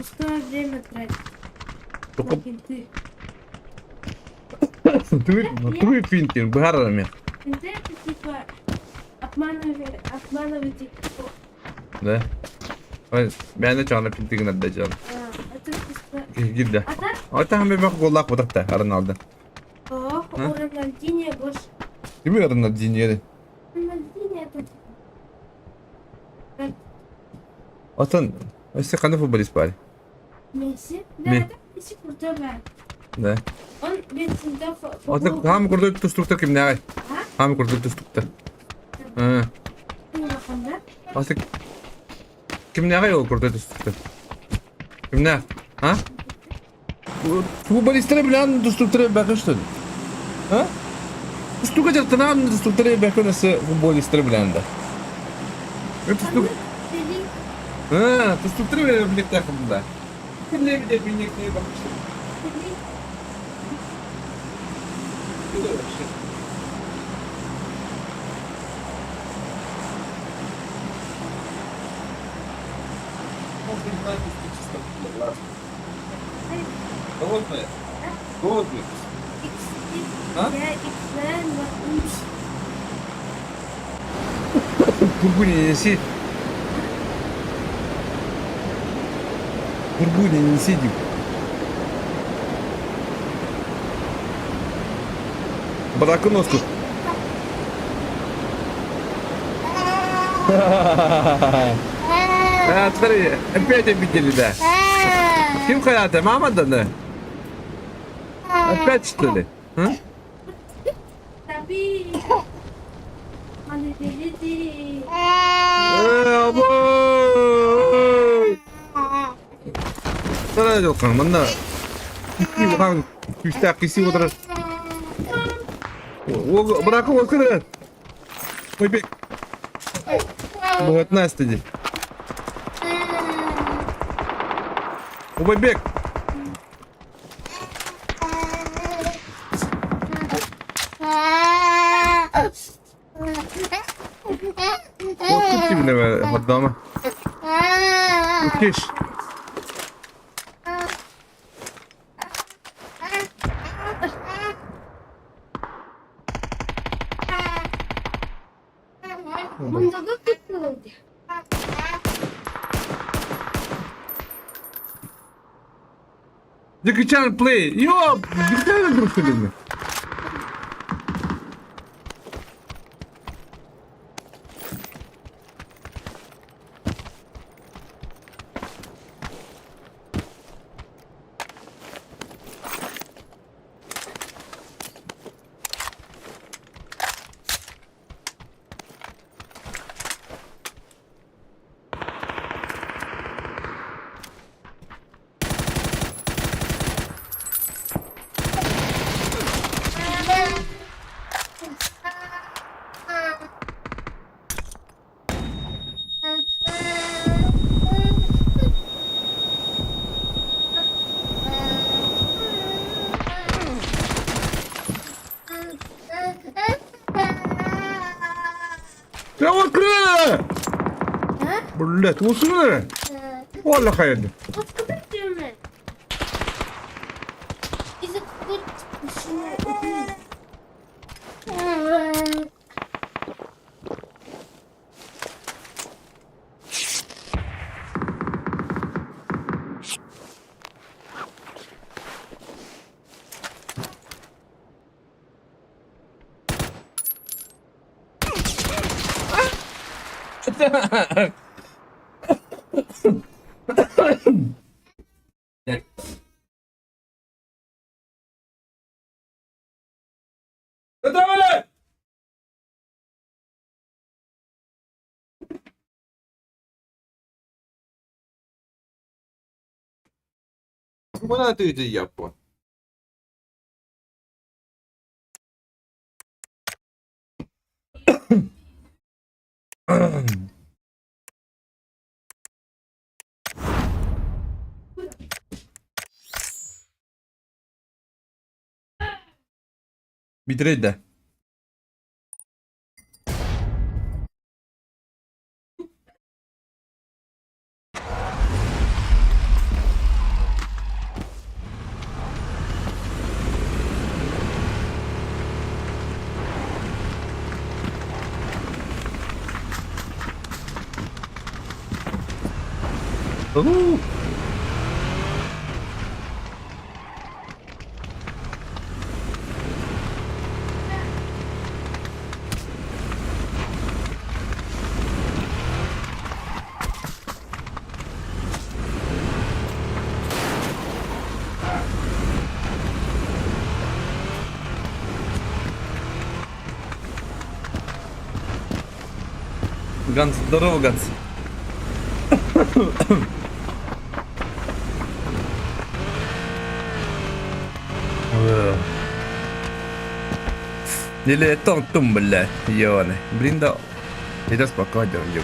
пустое время тратить. Только На финты. Туй финтин, быгарами. Финты это типа обманывать игроков. Да. Ой, ben de çağına pinti gün adda çağına. Это чисто... Girdi. А так, Ata hem bak gollak budak da Ronaldo. у Рональдини больше... Değil mi Ronaldo dinledi? Рональдини это... Как Atan, işte kanı futbolist bari. Месси. Да, Ме- это Месси крутой играет. Da. Он ведь всегда Ata ham kurdu tustukta kim ne ay? Ham kurdu tustukta. Ha. Ata kim ne ay o kurdu tustukta? Kim ne? Ha? Futbolistleri bilen tustukları bakıştı. Ha? Tustukta jattana tustukları bakınası futbolistleri bilen de. Tustuk. Ha, tustukları bilen birlikte takımda. Kimle bir de birlikte bakıştı. Голодные? Голодные? А? Я играю на улице. Бургунинси. Бургунинси дип. Быrakın Oscar. Ha, смотри, опять обидели, да. Kim hayatı? Mamadan da. Опять что ли? А? Tapi mana jadi Abo! Sana yok kan bana. Kisi bakan küste kisi otur. O bırak o kadar. Oy be. Bu nasıl dedi? O bebek. Korkut gibi ne be hatta ama. Ökeş. Bunda da tutuldu. Jackie Chan play. Yok. Güzel bir film. Çabuk kırı. Burada olsun mu? Vallahi hayırlı. Откуда ты? Из-за какой-то... Öyle. Bana dedi yap bu. Bitireydi de. Oo. Ганс, здорово, Ганс. Nile tontum bella, Ione. Brinda. E da spaccaggio, io.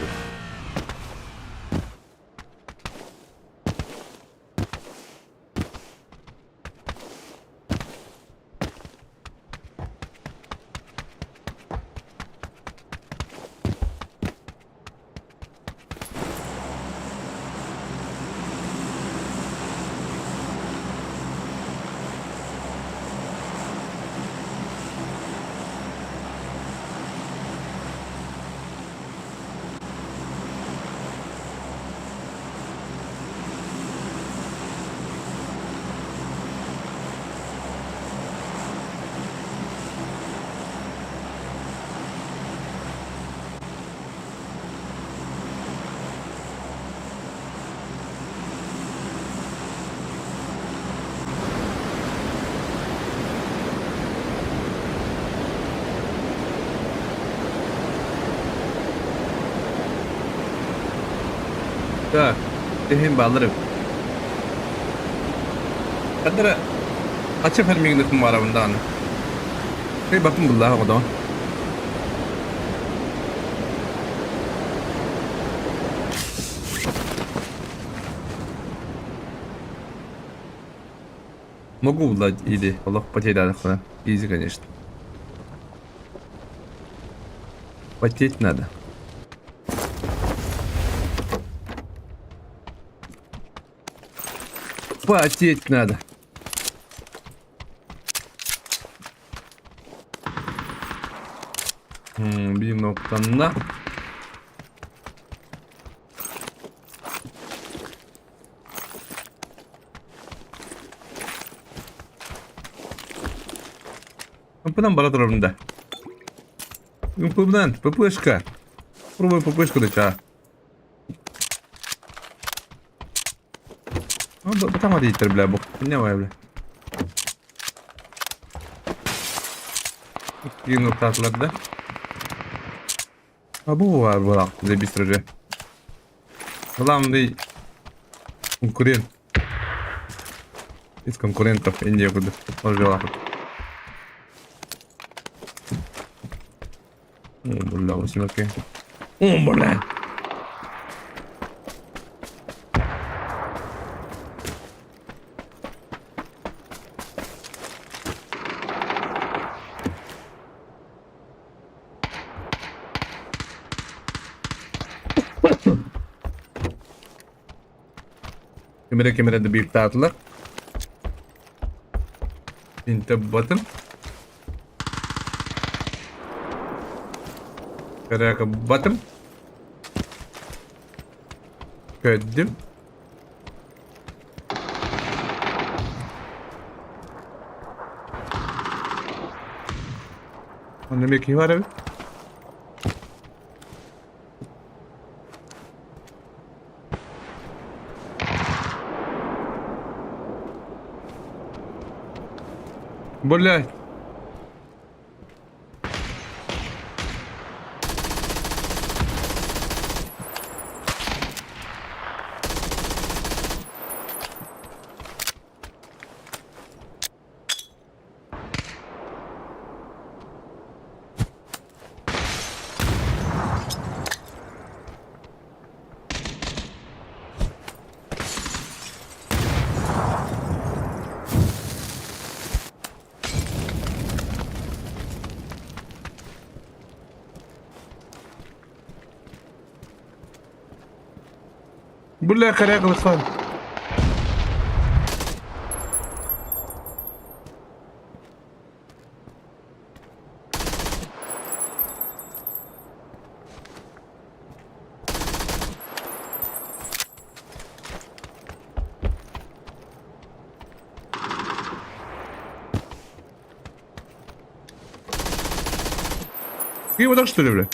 Так, тем балларım. Kadar açı ferminglik numaramdan. Hey bakın bullaha o da. Могу владеть или Аллах потерял, easy, конечно. Потеть надо. Потеть надо. Bir noktada. Kapıdan bana tarafında. Kapıdan, papışka. Пробуй papışka da çağır. Batamadı yitir bile bu. Ne var bile. İki nokta atladı. Ha bu var bırak bize bir sürece. Главный конкурент. Из конкурентов Индия куда пожила. О, бля, восьмерки. О, бля. Kemer'e de büyük dağıttılar. Inte batın. Karaka batım. Köddüm. Ne meki var abi? Блядь. Бля, коряга лысой. И вот так что ли, бля?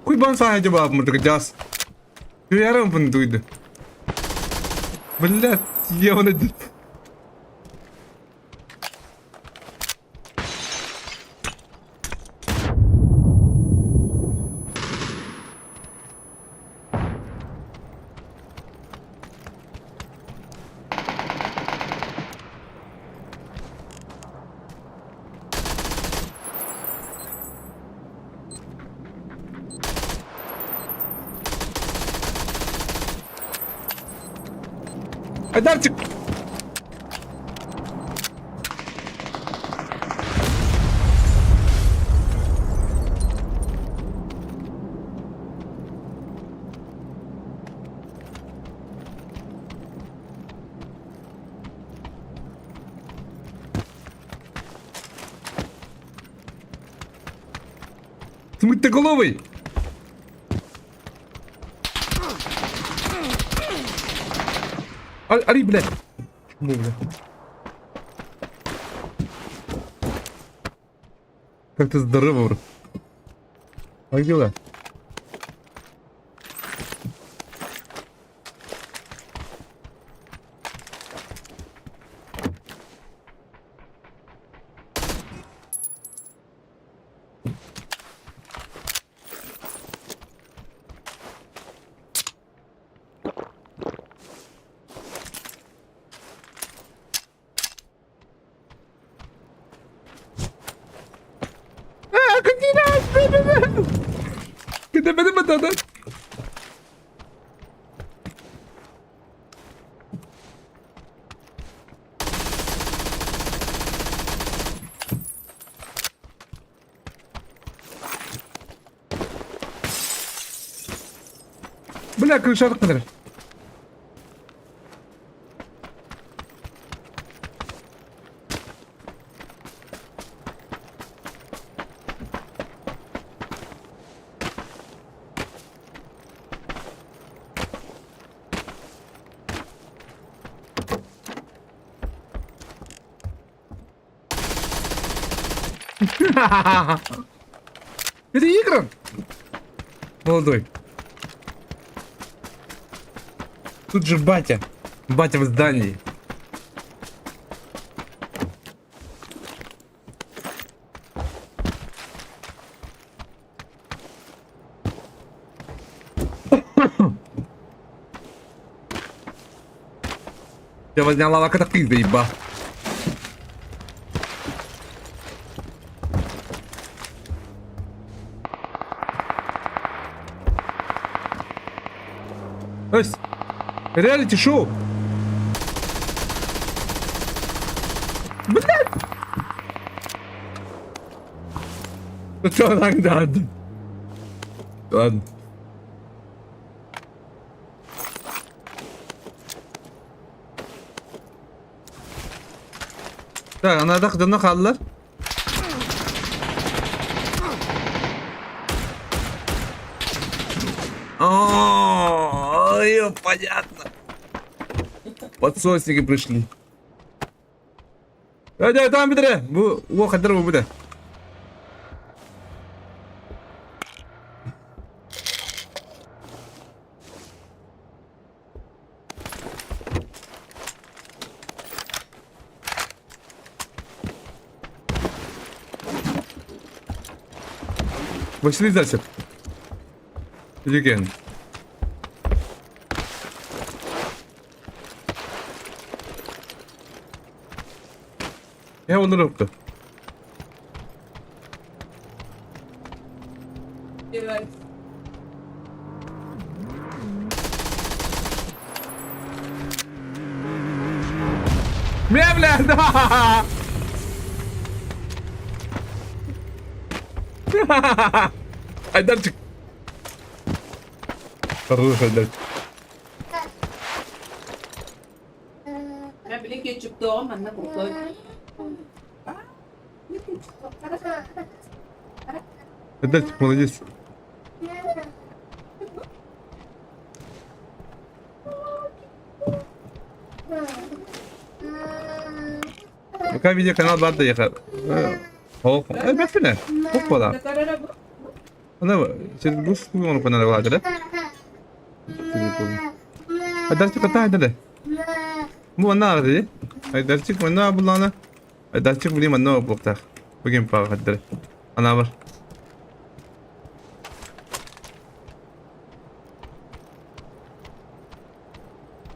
Хуй бан сахаja баб мутагас. Ты ярам пон дуйду. Блядь, ёбаный дед. Айдарчик! Смыть ты головой! Ари, блядь! Ну, бля. Как ты здорово, бро. Как дела? Kita bener bener. Бля, крыша kadar. Это игра? Молодой. Тут же батя. Батя в здании. Я возняла лака ты заеба. Ось, реалити шоу. Блядь. Ну что, тогда? Ладно. Так, она daxdana kaldılar. Ой, понятно. Подсосники пришли. Давай, там бедре. Во, хадыр bu bude. Василий Засев. Легенд. Я onu yaptı. Evet. Мевля, да! Айдарчик. Хороший Айдарчик. Ben bile geçip doğum anne kurtuldu. Айдарчик, молодец. Пока видеоканал Барда ехал. Hop. Bekle. Hop bala. Ne kadar bu? Ana siz bu onu bana vardı. Dersi kata hadi. Bu ana ardı. Dersi mana bulana. Dersi buli mana bokta. Bugün pa hadi. Ana var.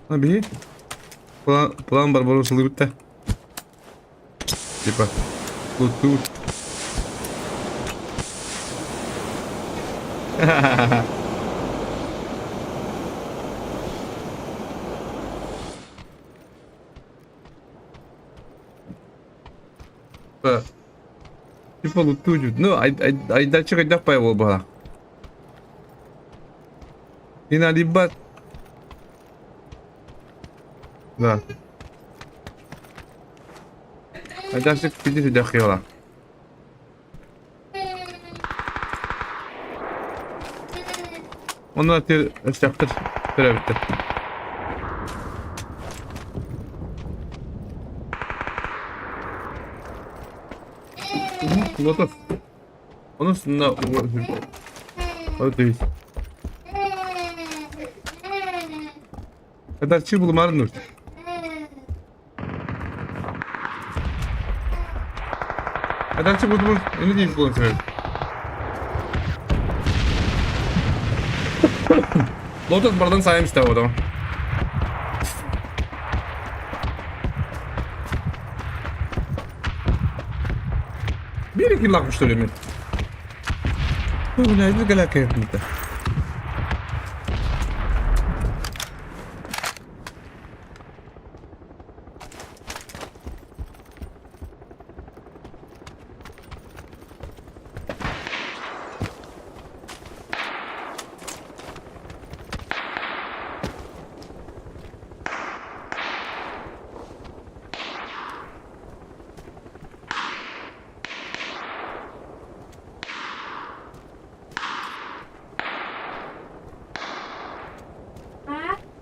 Abi. Plan Barbaros bitti. Tipa. Tut. Tipa lutuju. No, I dal check dak pa yo ba. Inalibat. Da. Ada sik pidi sudah khiola. Onu atır istaktır. Böyle bitti. Lotus. Onun üstünde o değil. Kadar çiğ bulmarın dur. Kadar çiğ bulmur. Ne diyeyim bu sefer? Lotus buradan sayayım işte o zaman. Bir iki lakmış söyleyeyim. Bu ne bir galak yaptım.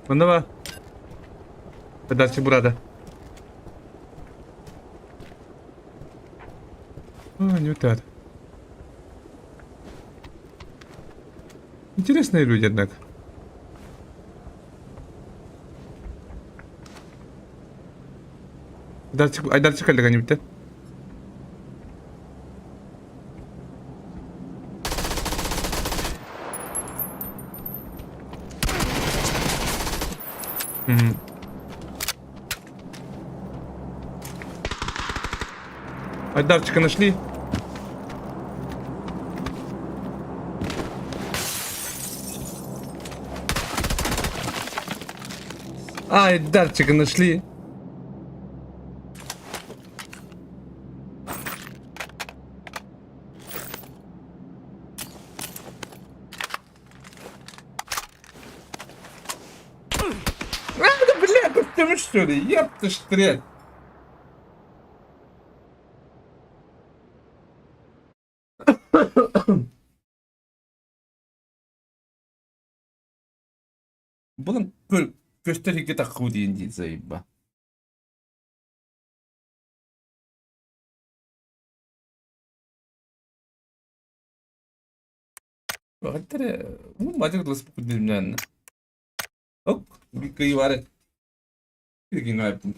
Mana var? Kadarcı burada. Не так. Интересные люди, однако. Aydarçık halde hani bitti. Айдарчика нашли. Айдарчика нашли. Бля, ты что ли? Еб ты штрель. Bunun gösterikli takığı değil zayıf. Hatta bu macak nasıl bu dilimlerine? Ok, bir kıyı var. Bir gün yaptım.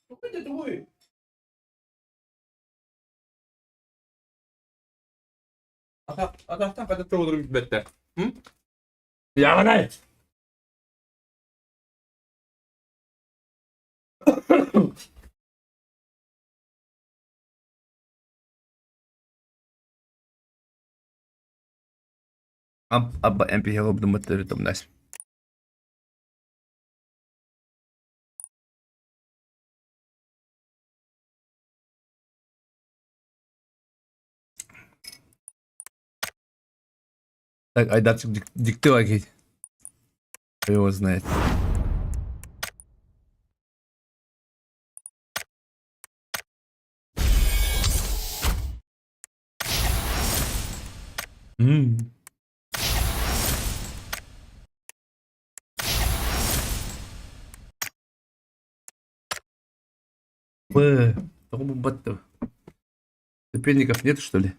Какой-то другой. Ataktan kadar olurum hizmette. Hı? Ya ne? Abba MP hero bedoelt het om nice. Так, Айдарчик, диктовай, Кейт. Кто его знает. Такого бомбата. Ступенников нет, что ли?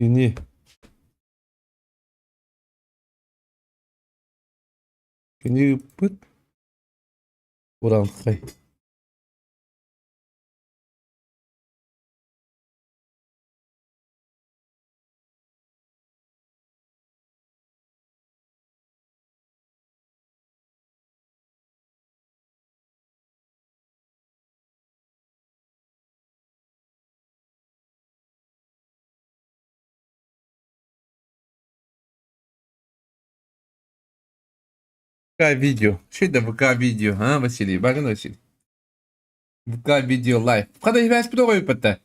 Кини. Кини пыт. Уран хай. ВК-видео. Что это ВК-видео, а, Василий? Барин Василий. ВК-видео лайв. Входа я спрашиваю, пата.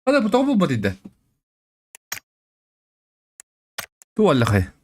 هذا بطعمه بديد ده تو ولا خير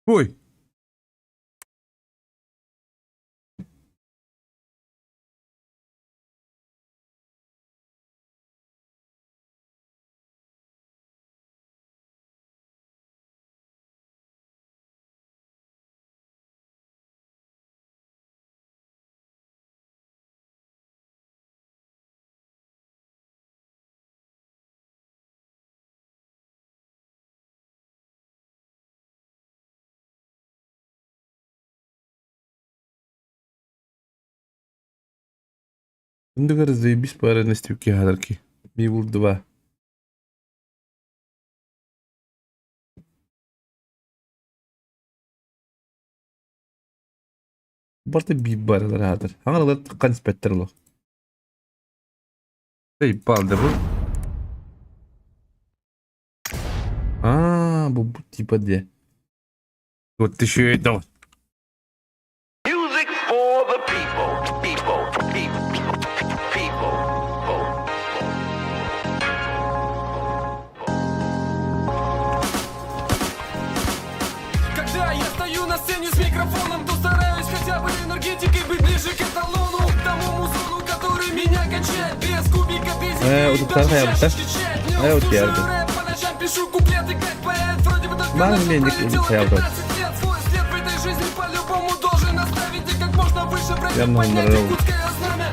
Ой. Индугар заебись пара на стюки гадарки. Бивул 2. Барта бив баралар гадар. Аңалар тыккан спеттерло. Эй, балды бу. Бу типа де. Вот ты еще и дал. Music for the people, people, people, people. Когда я стою на сцене с микрофоном, то стараюсь хотя бы энергетикой быть ближе к эталону, к тому музону, который меня качает без кубика, без идей, вот так, даже я чаще так. встречает. А я вот слушаю ярко. рэп, по ночам пишу куплеты как поэт. Вроде бы только Мало начал, ли, не пролетело кричал, 15 лет. Свой след в этой жизни по-любому должен оставить. И как можно выше Я пройти, много поднять нравился. якутское знамя.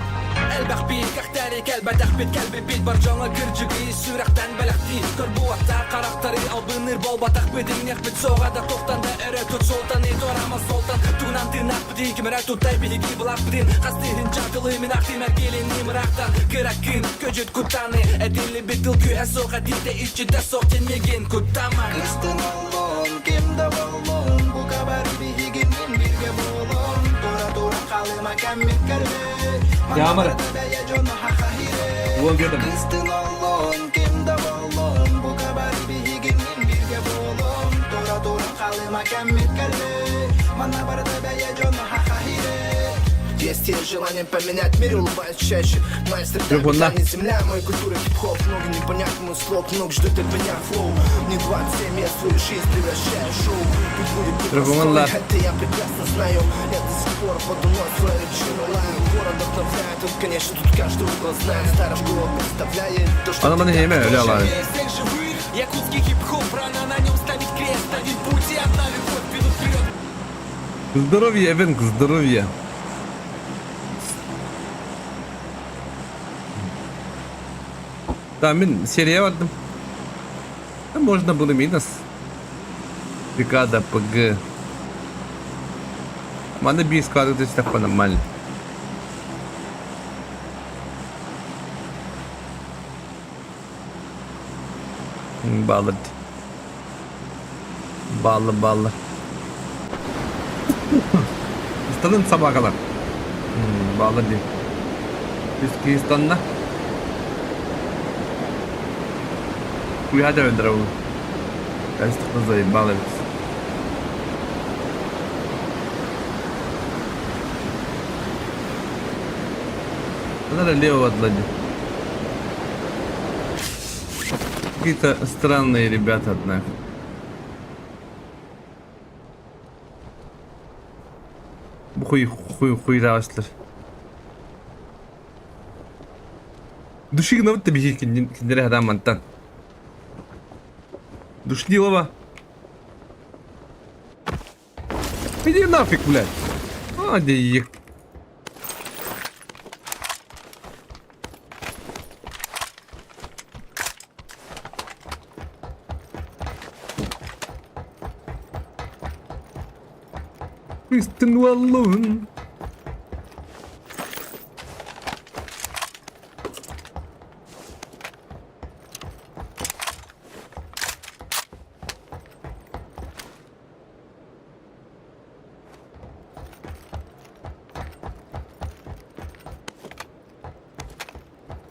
قلبك بيك اختاري كلبة تخبط قلبي بيت برجانة كرجقي سورقتان بلغتي كربوة قرق طريقة بنر بابا تخبط يخبط سوغة دا توختان دا ارتوت سلطان ايدورama سلطان تونان ترناق بديك مراتو تايبي هيكي بلاق بدين قصديهن جاقلي من اختي مركيليني مراقتان كراكين كجد كتاني اديلي بيتل كو اسوغة ديته içi de soğutenmegen kutama Kıstın oğlum, kimde oğlum? Bu kadar bir higinin birge boğulum. Dura kalıma kemmit kalbi. Yağmur. Vur gördüm. Kıstın oğlum, kimde oğlum? Bu kadar bir higinin birge boğulum. Dura kalıma kemmit kalbi. Bana barda beye canı hakahire. Есть те желание поменять мир, улыбаюсь чаще. Моя среда, не земля, моя культура хип-хоп. Много непонятному слог, много ждет от меня флоу. Не 27, я свою жизнь превращаю в шоу. Тут будет непростой, хотя я прекрасно знаю. Я до сих пор подумал свою речину лаю. Город вдохновляет, тут, конечно, тут каждый угол знает. Старая школа представляет то, что... Она мне не имеет, ляла. Всех живых, якутский хип-хоп, рано на нем ставить крест. Один путь и одна любовь ведут вперед. Здоровье, Эвенк, здоровье. Да, мен серия vardım. Да, можно было минус. Бригада ПГ. Мана би складывать так нормально. Баллы. Баллы. Стадın sabaha kadar. Bağlı değil. Üsküstan'da. Hadi öldür oğlum. Ben sıkıntıyım, bağlı biz. Надо лево отладить. Какие-то странные ребята, однако. Bu хуйравашлар. Души гнават бихи киндере хадам мантан. Душнилова. Иди нафиг, блядь. Ай, Kristen Wallon.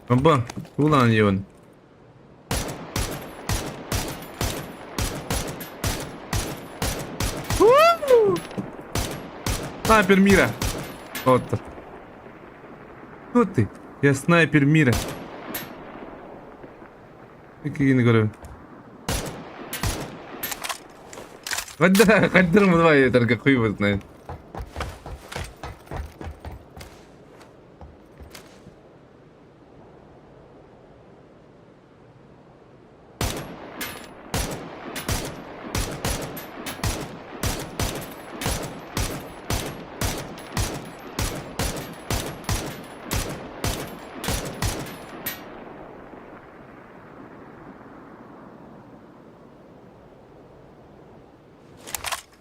Aba, ulan yun. Снайпер мира. Вот. Кто ты? Я снайпер мира. Какие не говорю. Хоть драма 2, я только хуй его знает.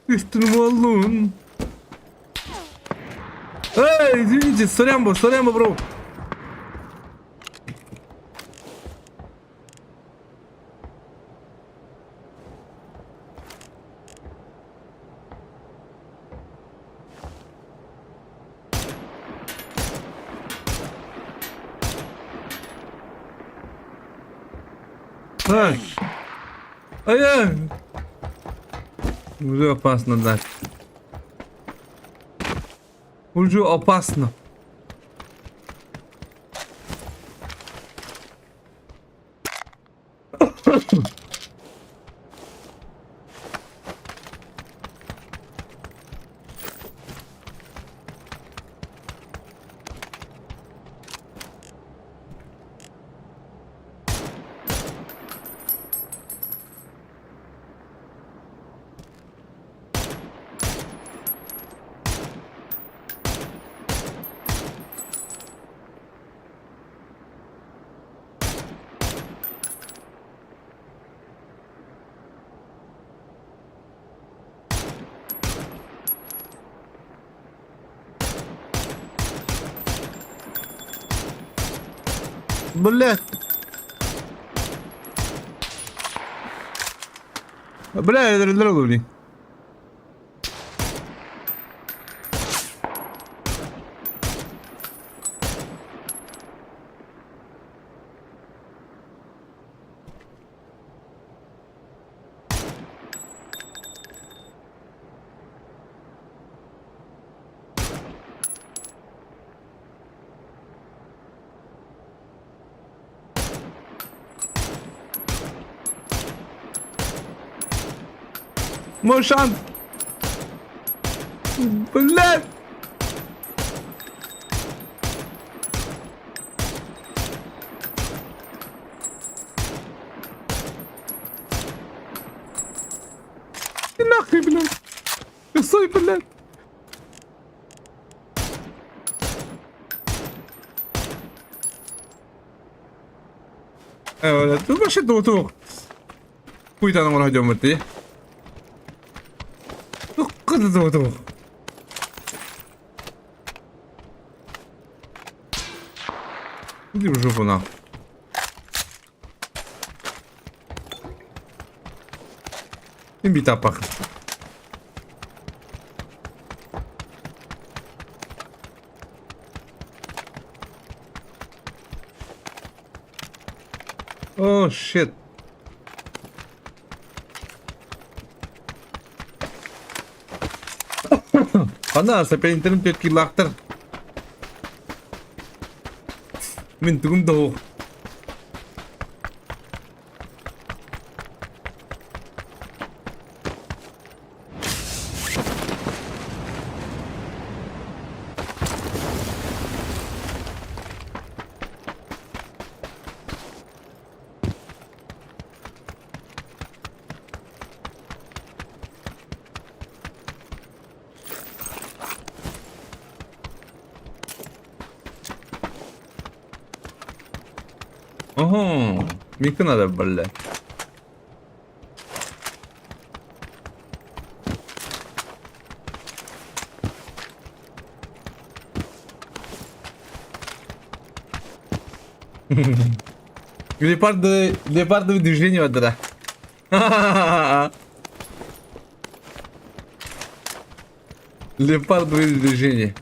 Kristen Wallon. Эй, извините, сорямбо, бро. Ай-яй! Уже опасно, да. Уже опасно. Блядь. Бля, я дорогу, блин. Мой шанс. Блядь. Ты нахуй, блядь. Косой, блядь. Блядь, ты вообще тух. Хуй там на радио ты. Куда ты тух? Иди в жопу нахуй. И бита пахнет. О, щит. Ana seperin tepki laktır. Min tugum do. Ага, мика надо, блядь. Леопардовое движение вот это. Леопардовое движение.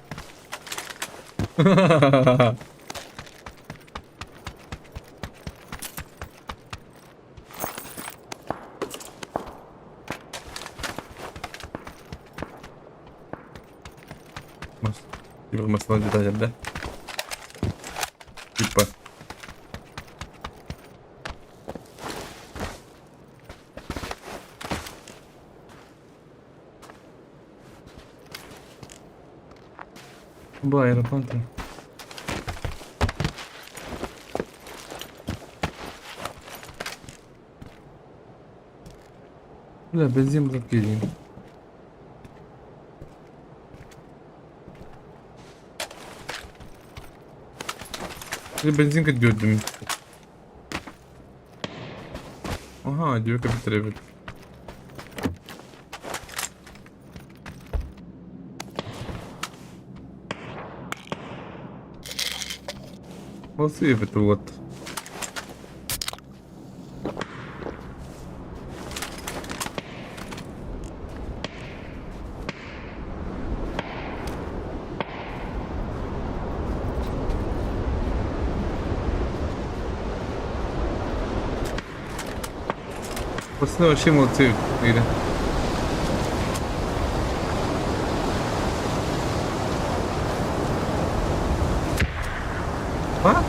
Типа масло деталь, да? Типа. Ба, аэроплан-то. Бля, бензин закидываем. Бензинка gördüm. Aha diyor kapitler evet. Nasıl evet вот. Пацаны вообще молодцы в игре. А?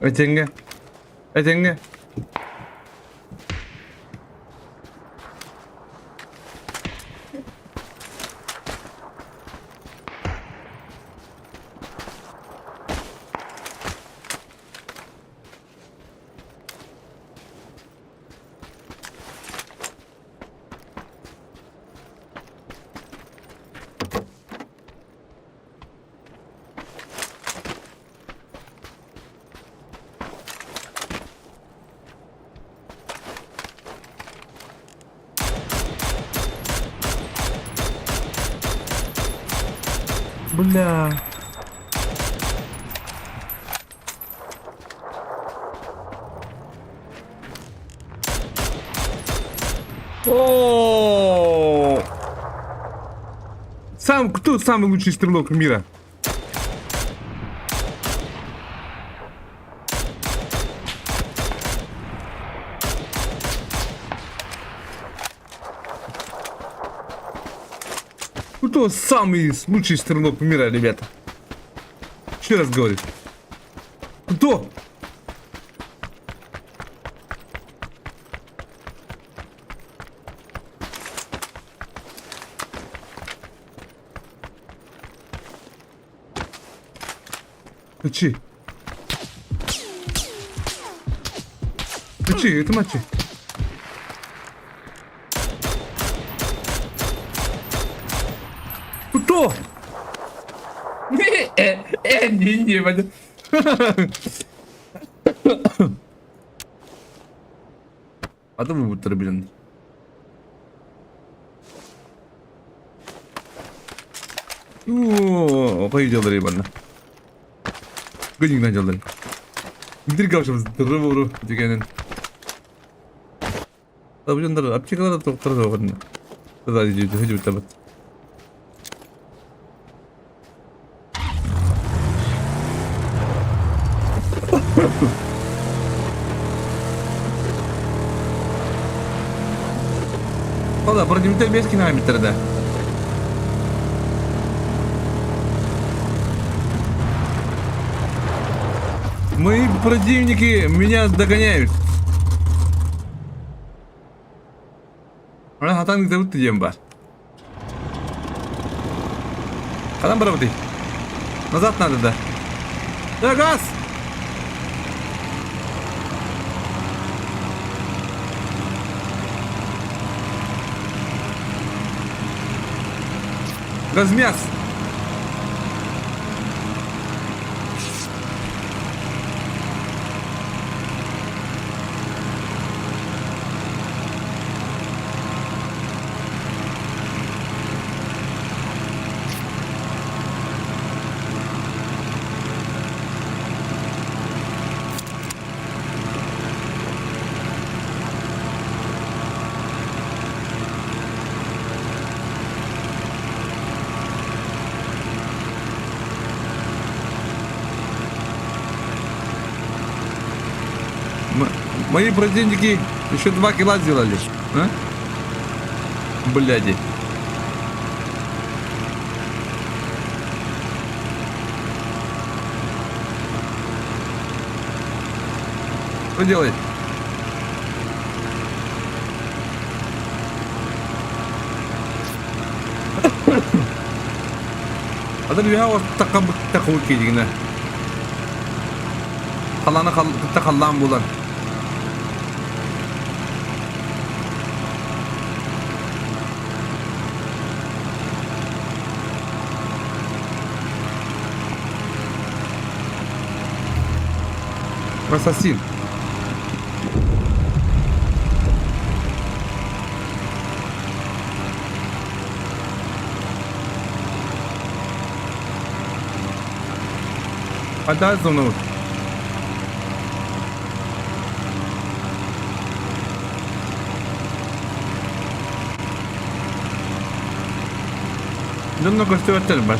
Ötenge. Ötenge. Бля. О! Кто самый лучший стрелок мира? Кто самый лучший стрелок мира, ребята? Еще раз говорю. Кто? Мочи. Мочи, это мочи. Кто? Не, Вадя. Adam mı kurtarabilirim? Ooo, payıcıları bana. Gıcıktan çaldır. Bir kavşamız tırı dikenin. Tabii canlar, apçıkalar da toktarı da vardı. Daha diyordu, hücum tabat. Valla противник без километра, да. Мои противники меня догоняют. Она хатан где будто дем бар. Кадан барабаты. Назад надо, да. Да, газ! Размяс. Мои противники еще 2 кило сделали. А? Бляди. Что делает? Adır ya o takımı kiydiğine. Kalana kallan bulan. Ассасин. Отдай зону. Донно костюм баш.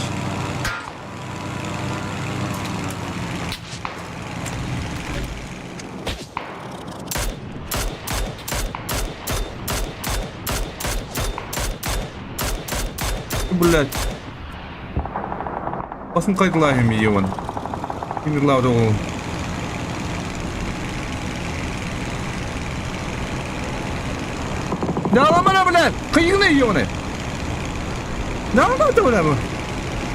Блять. Басын қайтылайым егон. Кемерлауды ол. Да аламана, блядь! Қиыңны егоны! Да аламады, блядь!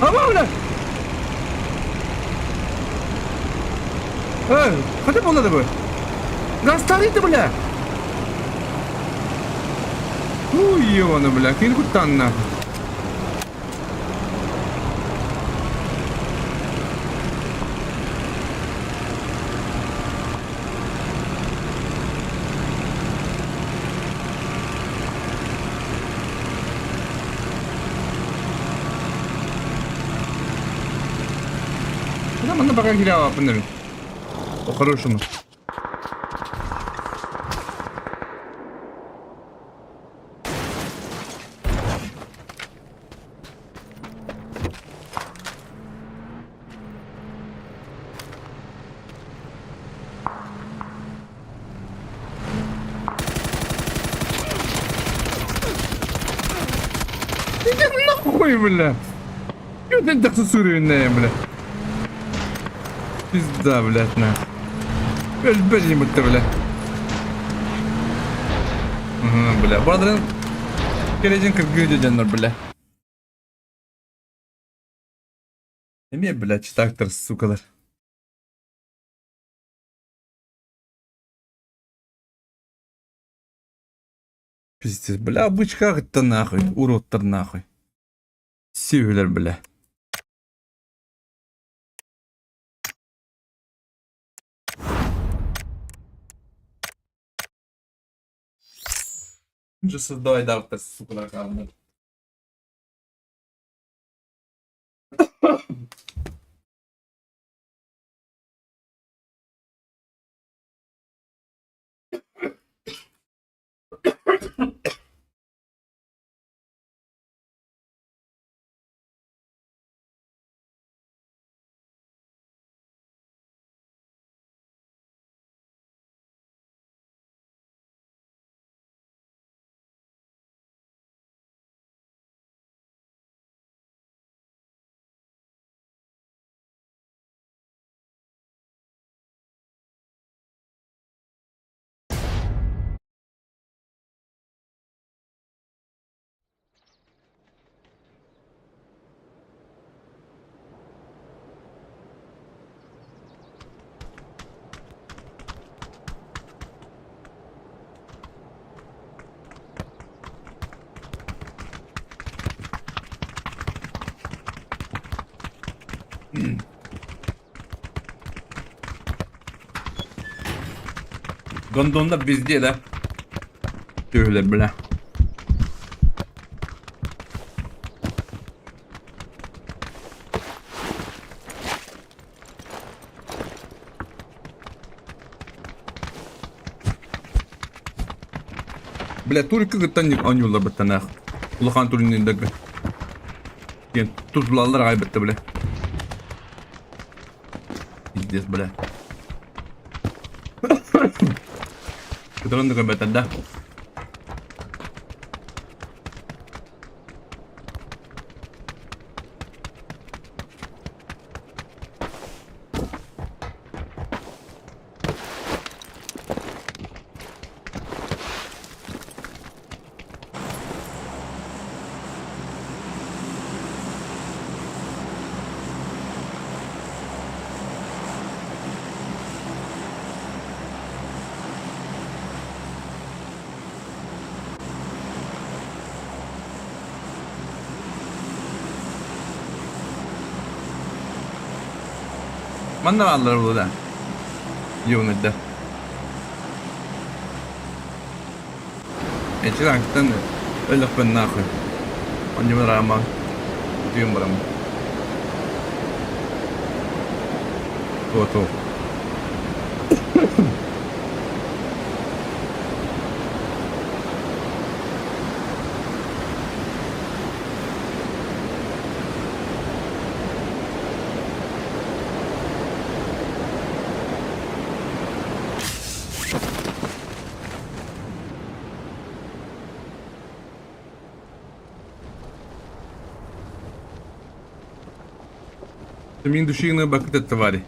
Ама, блядь! Қате болады, блядь? Газ тарайды, блядь! Уй, егоны, блядь! Кейін құттан нахуй. Пока гилява панель. По-хорошему. Иди нахуй, бля. Чё ты так сусурюенная, бля? Пизда, блядь, на. Бәлем өтті, бля. Бля, бадрын. Келеден кіргүйді жандар, бля. Еме, бля, читактыр, сукалар. Пиздец, бля, бычка гытты нахуй, уродтар нахуй. Сүйелер, бля. Just давай давай сукалар kaldı. Gondonda bizde de. Şöyle bile. Бля, турик гытанник анюлар баттанах. Улахан туринindeki. Yani tuzlular kaybetti bile. Pizdes bile. Kebetulan kaybettin dah. Mana alır burada? Yönetde. Çıraktan öyle ben nakı. Annem rama. Diyorum bana. Foto. Min dushinga bakıt твари.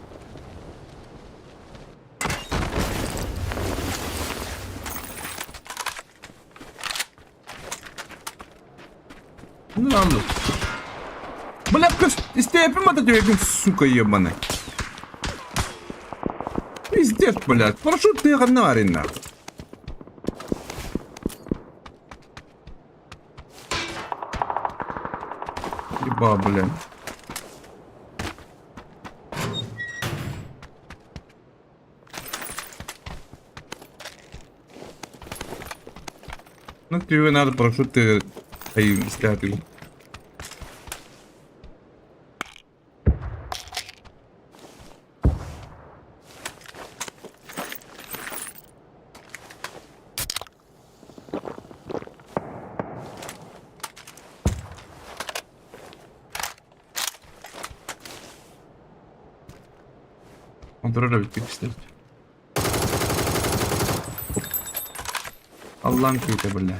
Ну ладно. Бля, степи мата тебе, сука ебаная. Пиздец, блядь. Парашют ты говнарин нахуй. Еба, блядь. Ну, тебе надо парашюты стягивать. Kontrol bittik işte. Allah'ın kıyıta böyle.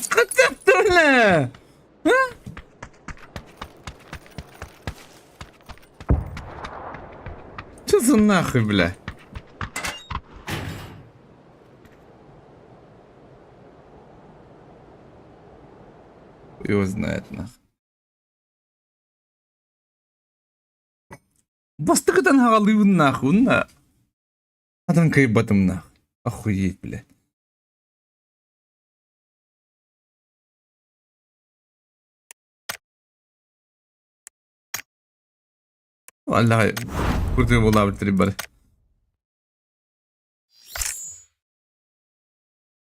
Sıkıntı yaptı öyle. Ha? Çözün nahı bile. Его знает нах. Бастыгыдан хагалыйбын нах, унна. Адан кайбатым нах. Охуеть, блядь. Vallahi kurtuğum olabilir bari.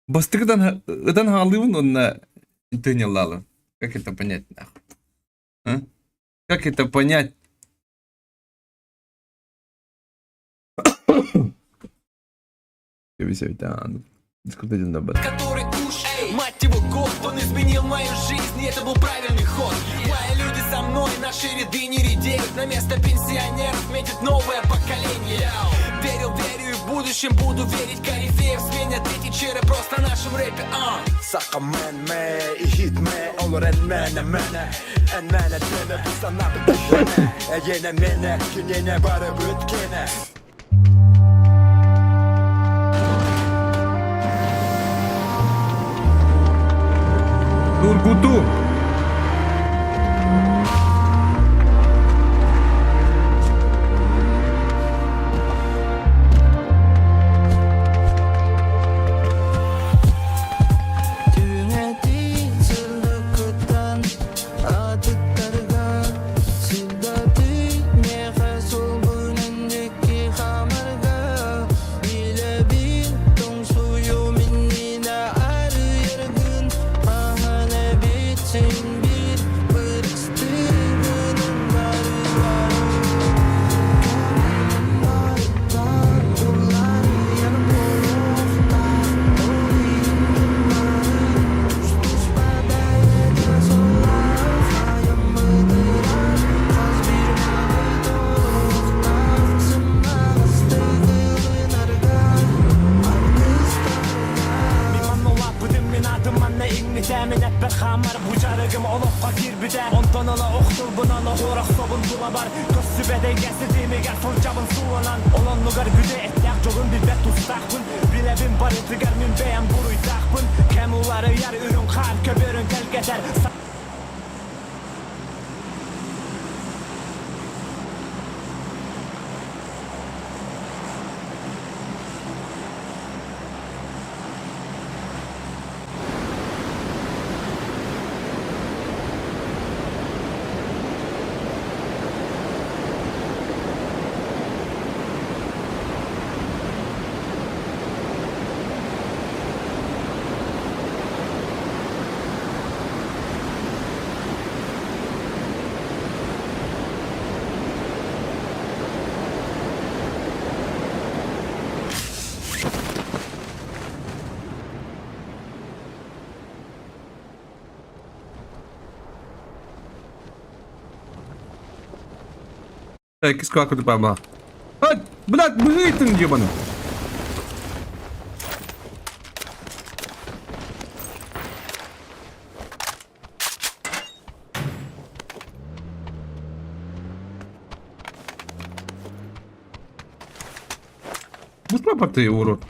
Бастыгыдан хагалыйбын, унна тынялалым. Как это понять, нахуй? А? Как это понять? Я весь там. Дискутать надо. Который уж, мать его, год. Он изменил мою жизнь, и это был правильный ход. Мои люди со мной, наши ряды не редеют. На место пенсионеров метит новое поколение. Верил и в будущем буду верить. Корифеев сменят эти черы просто в нашем рэпе. Sakın menme, ihitme, olur enmene mene. Enmene dene, bu sana bitişene. Yine mene, gün yine barı bütkene. Turgutu. Киску aku di pama. Hadi, блядь, быгыйтын ебаный. Будь папа ты, урод.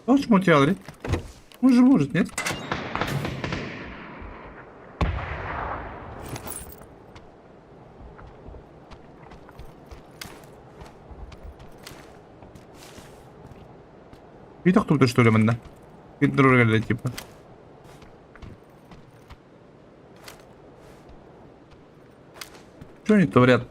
Он шмоти алри. Может, нет? И так тут что ли, манда? И другая типа. Что они творят?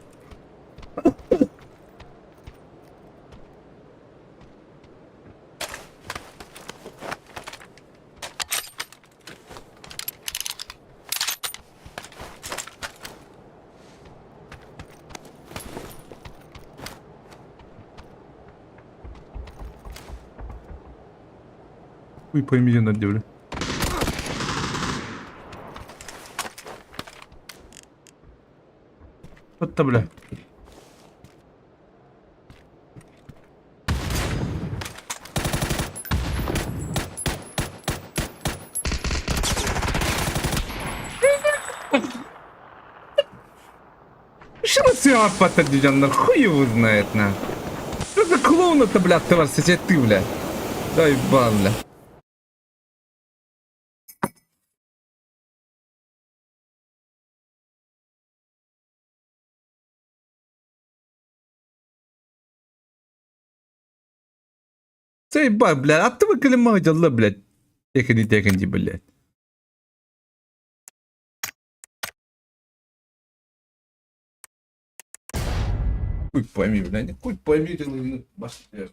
Хуй пойми, я надевлю. Вот-то, бля. Что социопата, дядя, хуй его знает, на. Что за клоун-то, бля, товар, сосед ты, бля. Дай бан, бля. Цей бак, блядь, а ты выкалимал дела, блядь. Техни, блядь. Хуй пойми, блядь, хуй пойми, ты башня.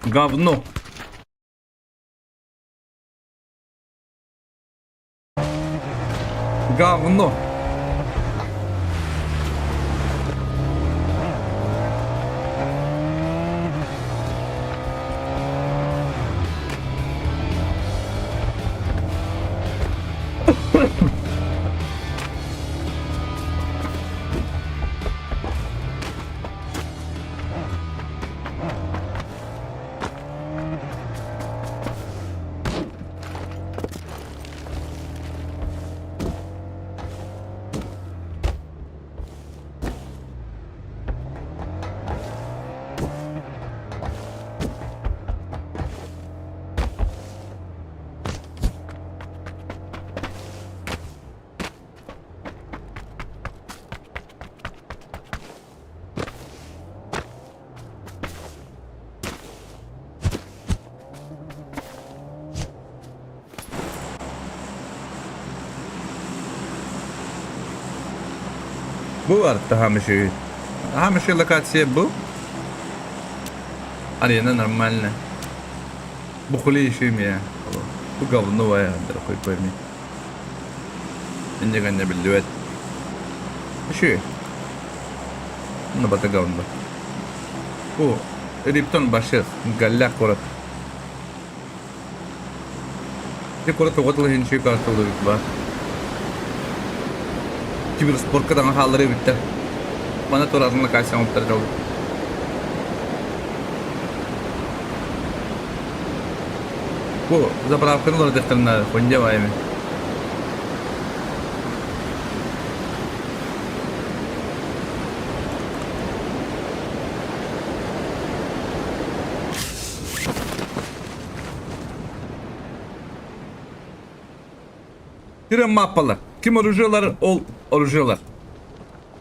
Говно. Говно. Bu arada Хамиши локация был? Арена нормальная. Бухли еще меня. Bu говно, дорогой пойми. Инди не билет. Еще. Ну, бата говно. О, Риптон башер. Галля корот. Ты корот угодла хинчи картулу ба. Киберспорт кадан халлары битте. Бана турарны кайсаң оптыржау. О, заправканы лор дехтерна хонде вайми. Тирем маппалар. Ким оружиялар, ол оружиялар.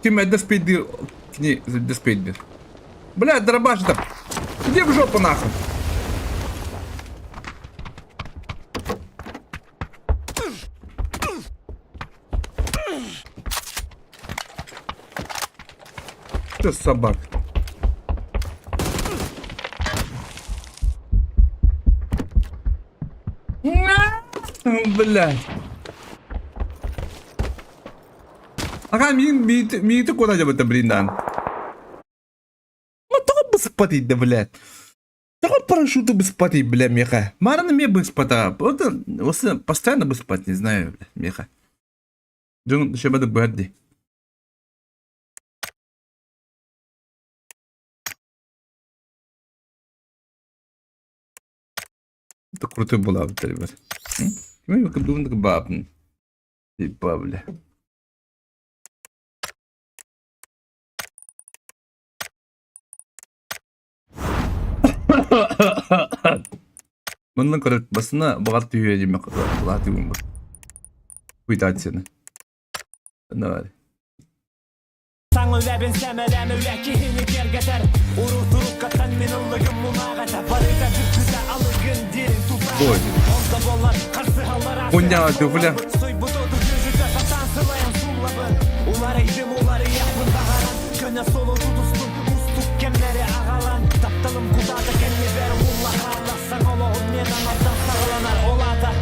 Ким эдеспейдир, кини эдеспейдир. Бля, дробаш-то. Иди в жопу нахуй. Что собак? Блядь. Ага, миты куда же это, блин, дан? Ну, только бы спать, да, блядь. Только парашюты бы спать, бля, меха. Марана мне бы спать, вот постоянно бы спать, не знаю, бля, меха. Джон, еще бы бадди. Это крутой была, ребят. Мы как думаем, так бабн. И бабля. Bundan korrekt basına bağırtı tüyeceğim. Bağırtı tüyeceğim. Kuytaat seni. Ne var? Sаңы ләбін сәмәләмі ләкейіні кергетер Уру-турукка тәнмен ұлығым мұнағата Барыда бүткізі алығын дерін тупа Ой. Онда болар қарсы алар асы Коня тюфля. Сой бұтоды жүзігі сатансылайын сұллабын Улар айдым, улар яқпын бағаран Көне солы тұтыспын, ұстық кемнері ағалан Таптылым құдады кәнне бәрі ұллаға Алласан олығын мен амалдан сағыланар олада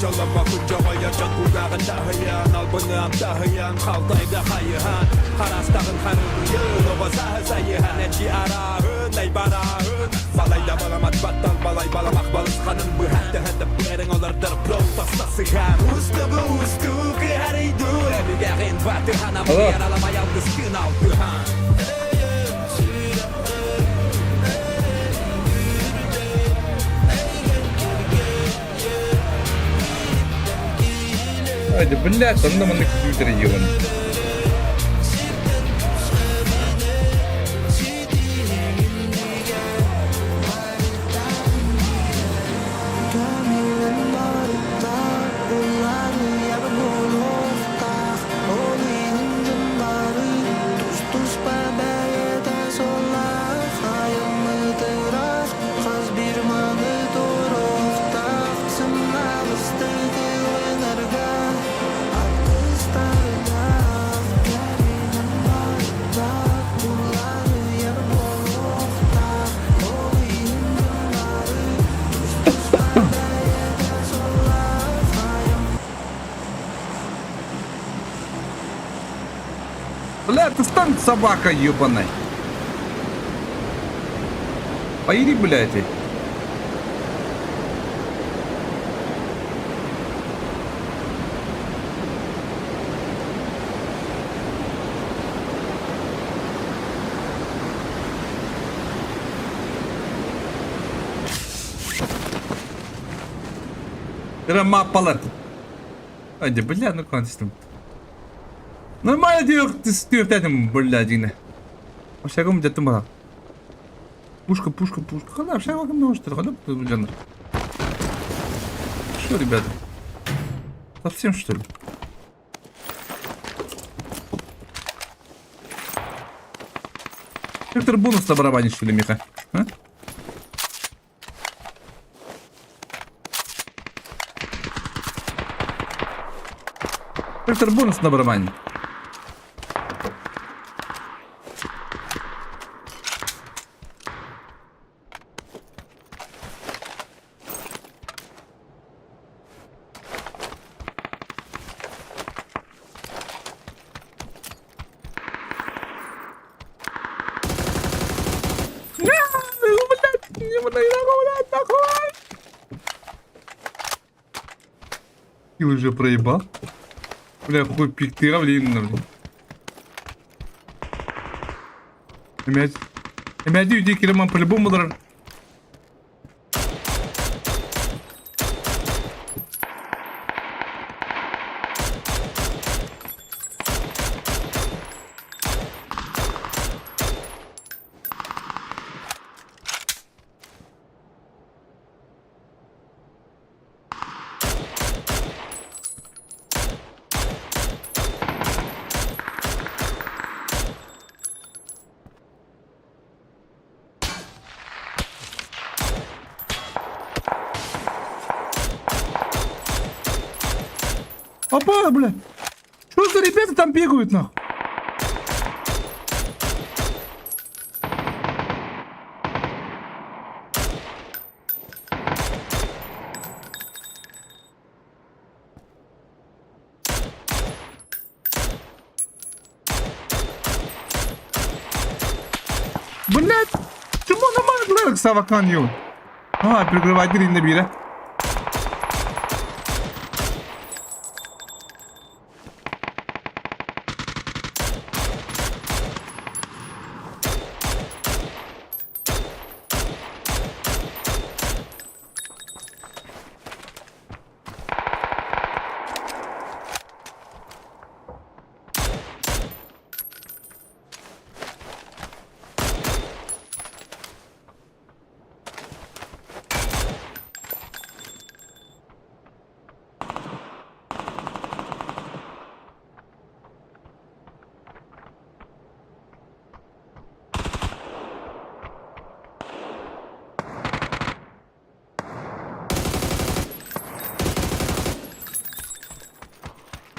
Çalama kuncağa can kugağın dağıyan Albınım dağıyan Kaldayga hayıhan Harastağın harıgıyın Obazahı sayıhan Eci arağın Eybarağın Balayda balamat battal balay balamak balıskanın Bu hette hette berin olardır Protostasıhan Ustabı usku kıyarıydı Ebi beğin batı hanam Yaralama yalnız gün altıhan Hadi блядь, там на моих компьютере ебан. Бля, ты стань собака ебаная. Поиди, блядь. Маппалар. Hadi бля, ну конститум. Нормально диyor, ты стюртетим, блядь, yine. Aşağı mı gittim bana? Пушка. Hala aşağı bakın ne hoştur, hala bu canlar. Что, ребята? Совсем что ли? Как ты бонус на барабане, что ли, Миха? А? Как бонус на барабане? Ты уже проебал? Бля, какой пик ты равлин, бля. Эмяди уйди, Киреман, по-любому драр. Опа, бля. Что за ребята там бегают, нахуй? Блядь, чему на мой Савакан ел? А, прикрывать грин набира.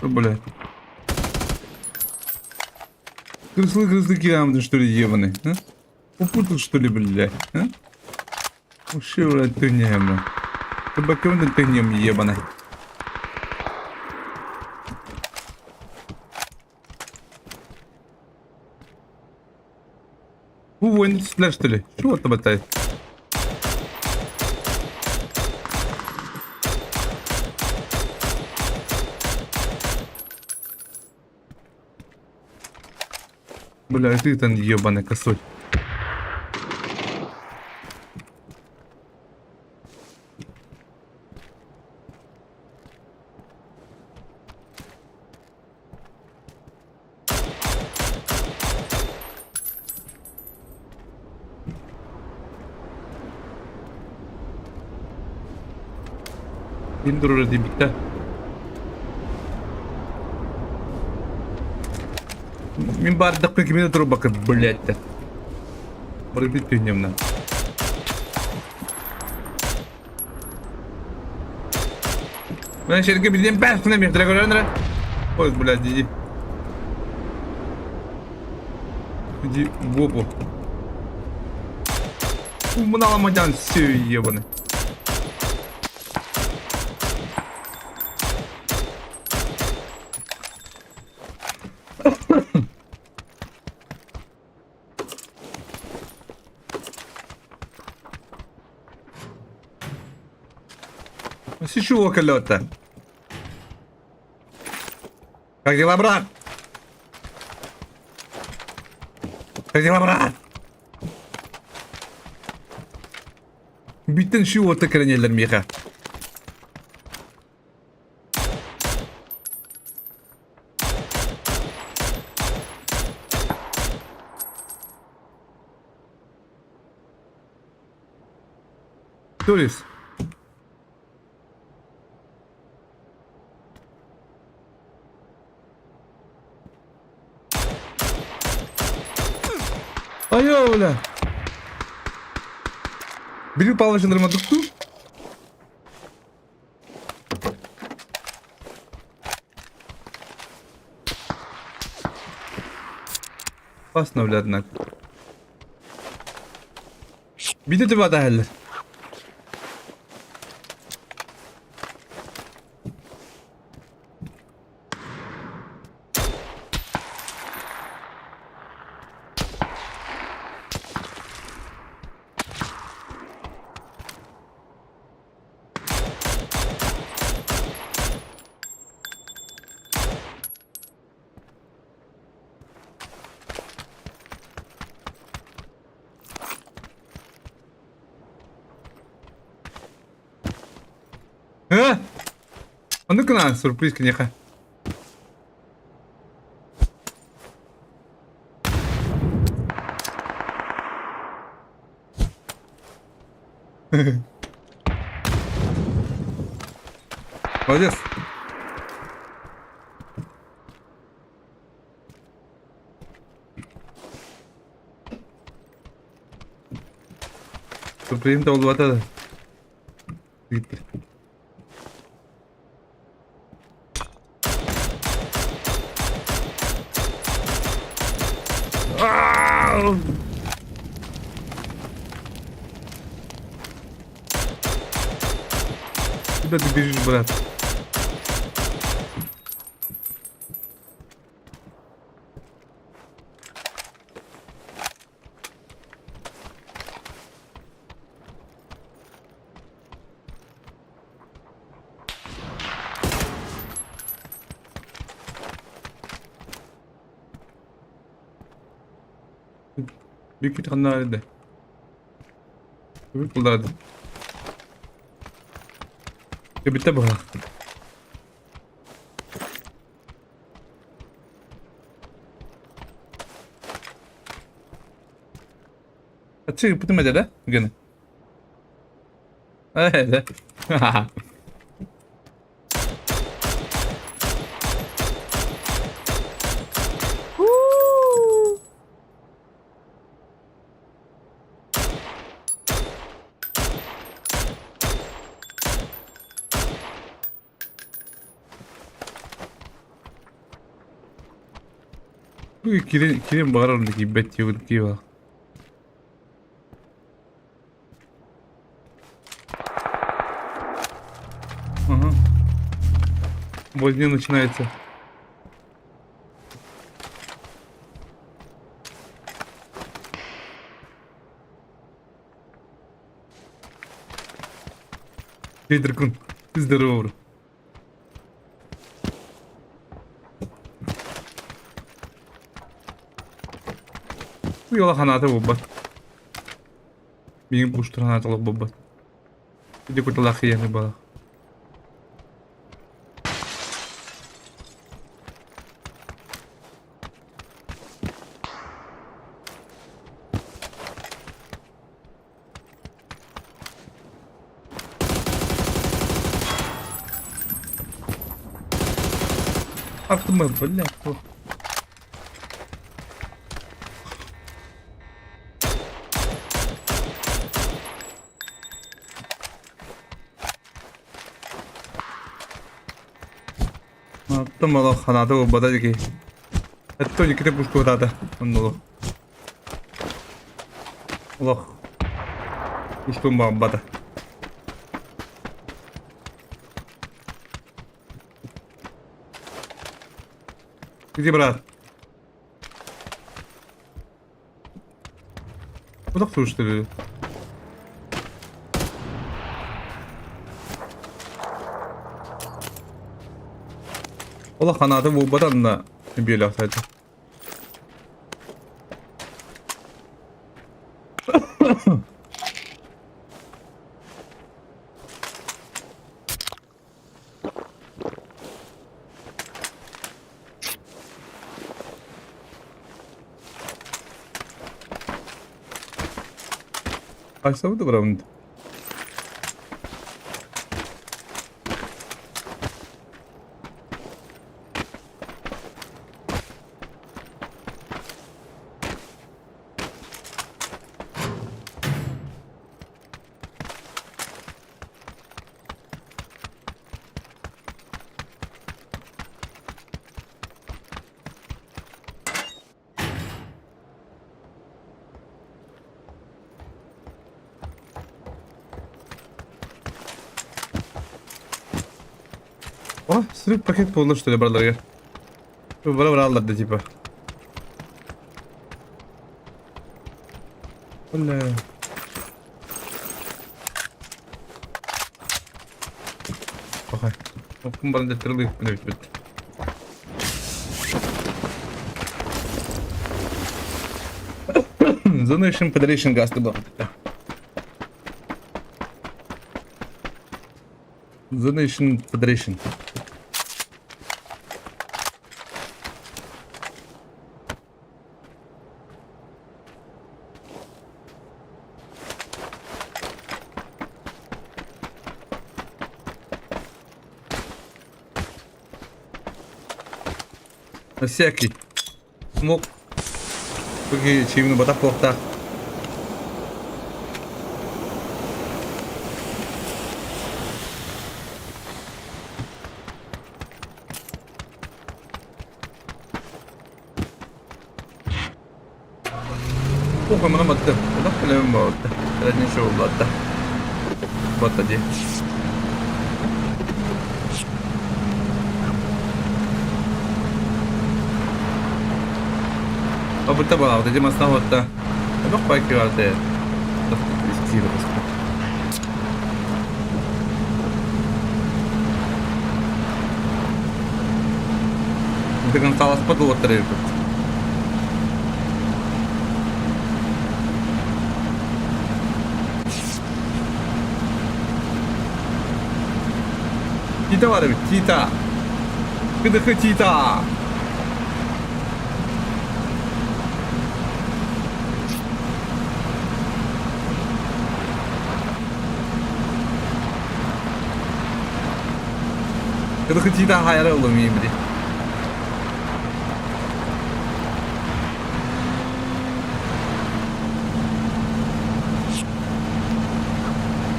Блядь. Крыслы километры, что ли, ебаный, а? Попутал, что ли, блядь, а? Вообще, блядь, ты не, блядь. Табаком ты не ебаный. Вон, стреляешь, что ли? Чего там это? Бля, ты там ебаный косой. Индура дебита. Мен бардық пен кемене тұру бақы, блядь-то. Бұрыбет пенемна. Мен шерге білден бәрсіне мен тұра көрінірі. Ой, блядь, иди. Иди в опу. Мына ламадан все ебаны. Сищу околёта. Как дела, брат? Как дела, брат? Биттен şu orta krenyeller miha. Turist. Ayo ulan. Biri pavlaşındırma tuttu. Basna однако. Видите вода heller. Ну-ка на, сюрприз, конечно. Молодец. Сюрприз oldu vata. Gitti. Aaaa! Куда ты бежишь, брат? Büyük ihtimalle nerede? Büyük kullandı. Bitti bu. Açık bitti mi dedi? Gene. Evet. Kirin bağır oradaki bet yok ki var. Ага. Возня начинается. Питер Кун, ты здорово, бро. Bu yola kanatı bobbat. Benim puştur kanatılık bobbat. Bir de kurtulak yani bala. Aklıma böyle bu. Attım Allah kanatı o bada ki. Hatta ikide puştu orada. Onu. Allah. Puştum bada. Где брат? Куда кто что ли? Ola kanadı bu badan da bir laftaydı. Kaçta bu da buramın? О, смотри, пакет полный, что ли, брадлар? Брадлар, да, типа. Бля. Ага. Okum bana detırlı evet bitti. Zonation Federation gazete bu. Zonation Federation. На всякий. Смог. Porque time não bota porta. Okumana battı. Allah kalemim battı. Herhalde ne şey oldu hatta. Battı diye. Battı bana diye masna battı. Bak belki vardı. İstiyor aslında. Dengan salah sepatu water itu. Kita var bir kita. Gıdıkı kita. Gıdıkı kita hayal oğlum iyi biri.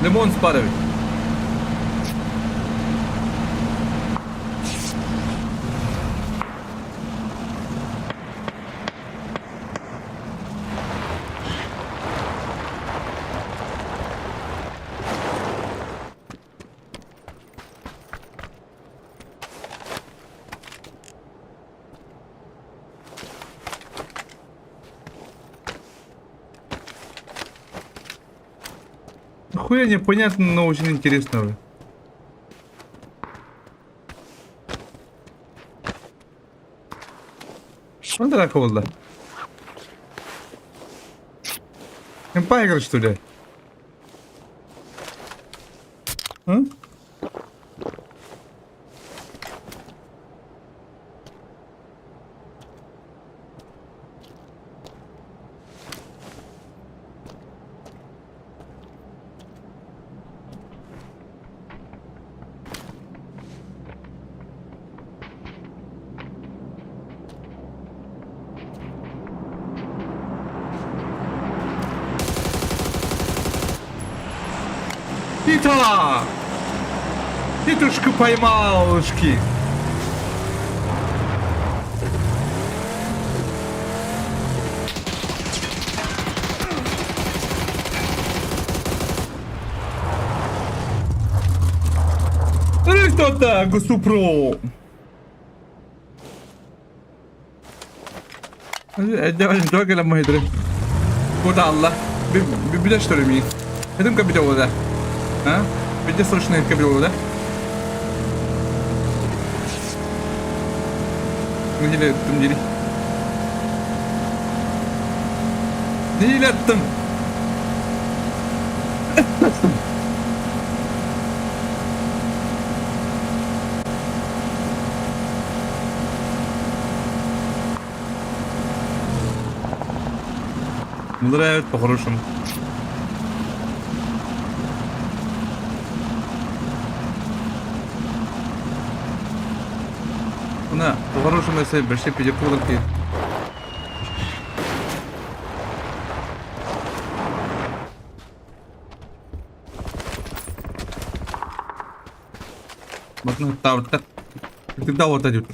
Limon спаривай. Хуя непонятно, но очень интересно. Он драка oldu. Empire что ли? А? Пита! Петушку поймалушки! Кто так, Гусупро? Давай كلام ما يدري. وده الله بداش ترمي. هدم كبيرة ده. ها؟ بدي срочно كبيرة ده. نيلة تمجري. نيلة تم. Нравится по-хорошему. На, по-хорошему, если большие педикулки. Вот на тавр так. Когда вот идет.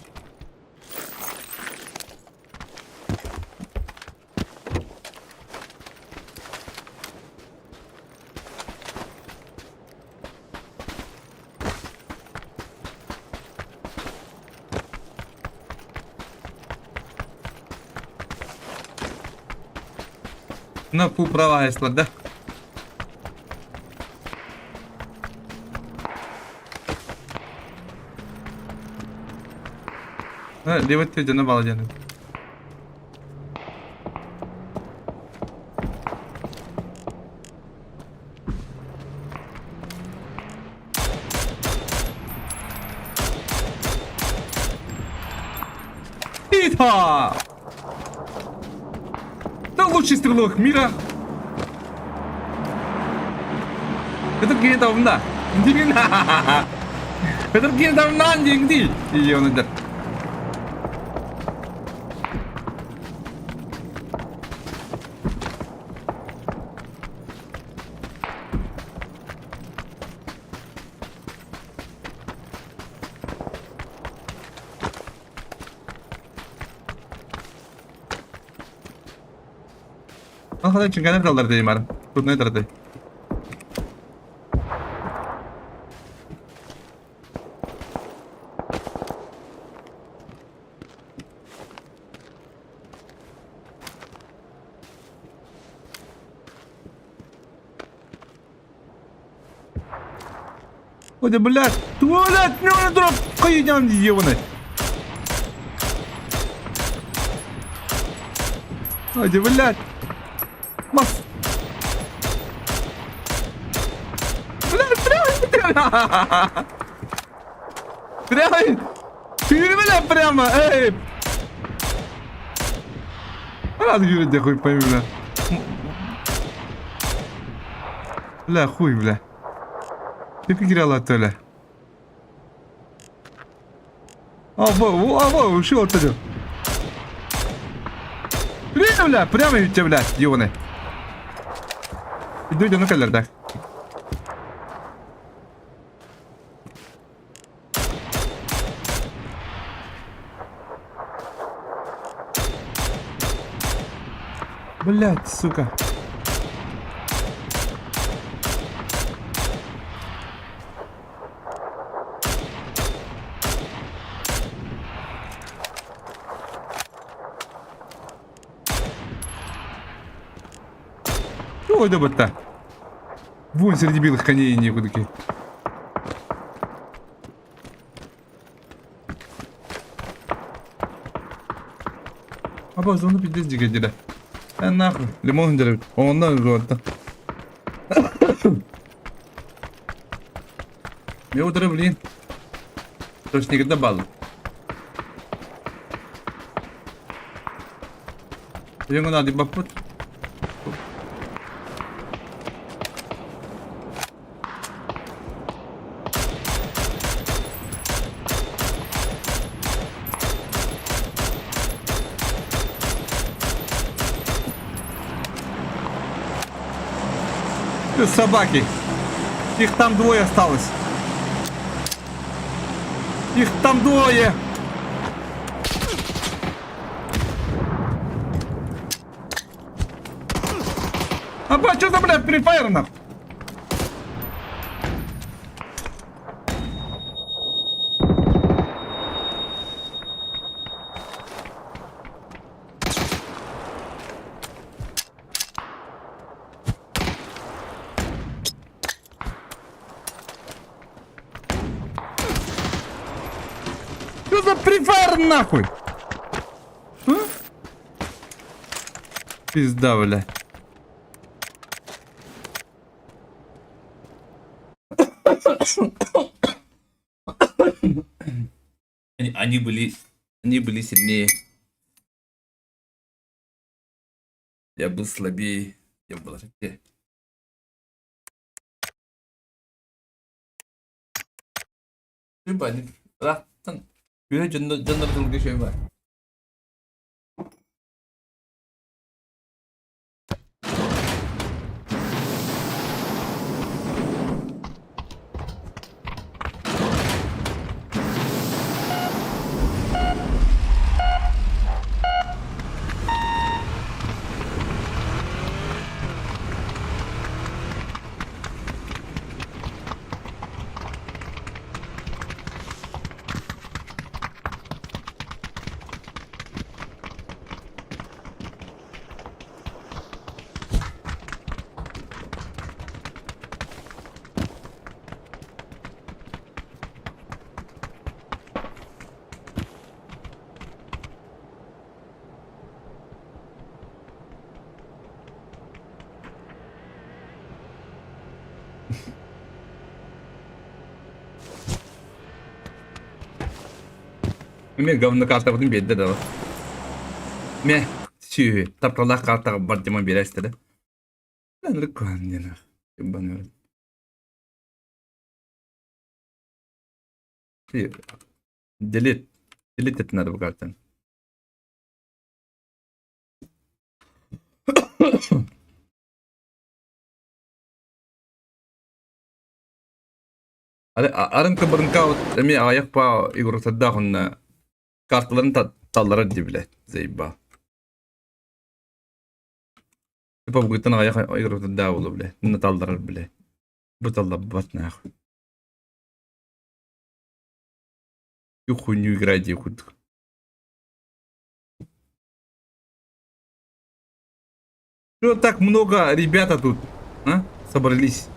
На пул права если да? Левый ты на балдену. Пита! Лучший стрелок мира. Это где-то в на. Это где-то в на, где? И он идет. Ага, чингана калдар дейм арым. Трудно это. Ой, да блядь, туалет, не он дроп, кайдан ебаный. Ой, да блядь. Мас. Блядь, прямо. Прямо. Прямо, прямо, эй. Рад говорить, я хуй пойми, бля. Бля, хуй, бля. Ты потеряла от Толя. Во, что это? Прямо ведь, блядь, ёбаный. Иду на колер, так. Блядь, сука. Ой, да вот так. Вон среди белых коней некуда. Абаз onu пиздец дигедиле. Нахуй. Лимон дерев. Ondan жуатта. Я ударил, блин. Точно никогда балл. Yang надо бапут. Собаки. Их там двое осталось. Их там двое. Аба, что за, блядь, прифайр нахуй? Что за прифайр нахуй? А? Пизда, бля. Они были сильнее. Я был слабее. Я был сильнее. Они растан. Güne canları dolu şey var. Мен говно картабын бедде да. Мен сүйе тапталақ картаға бар демон бересті да. Мен рыкуан дена. Ебаный. Делит это надо в картан. Арынка бұрынка әме аяқ па игротада құнна карталарын таллары дебілет, зейба. Типа бugütten ayak ayrıtı da olur bile. Ne taldarar bile. Bu talda batnak. Yok хуйню играть я худ. Что так много ребята тут, а? Собрались.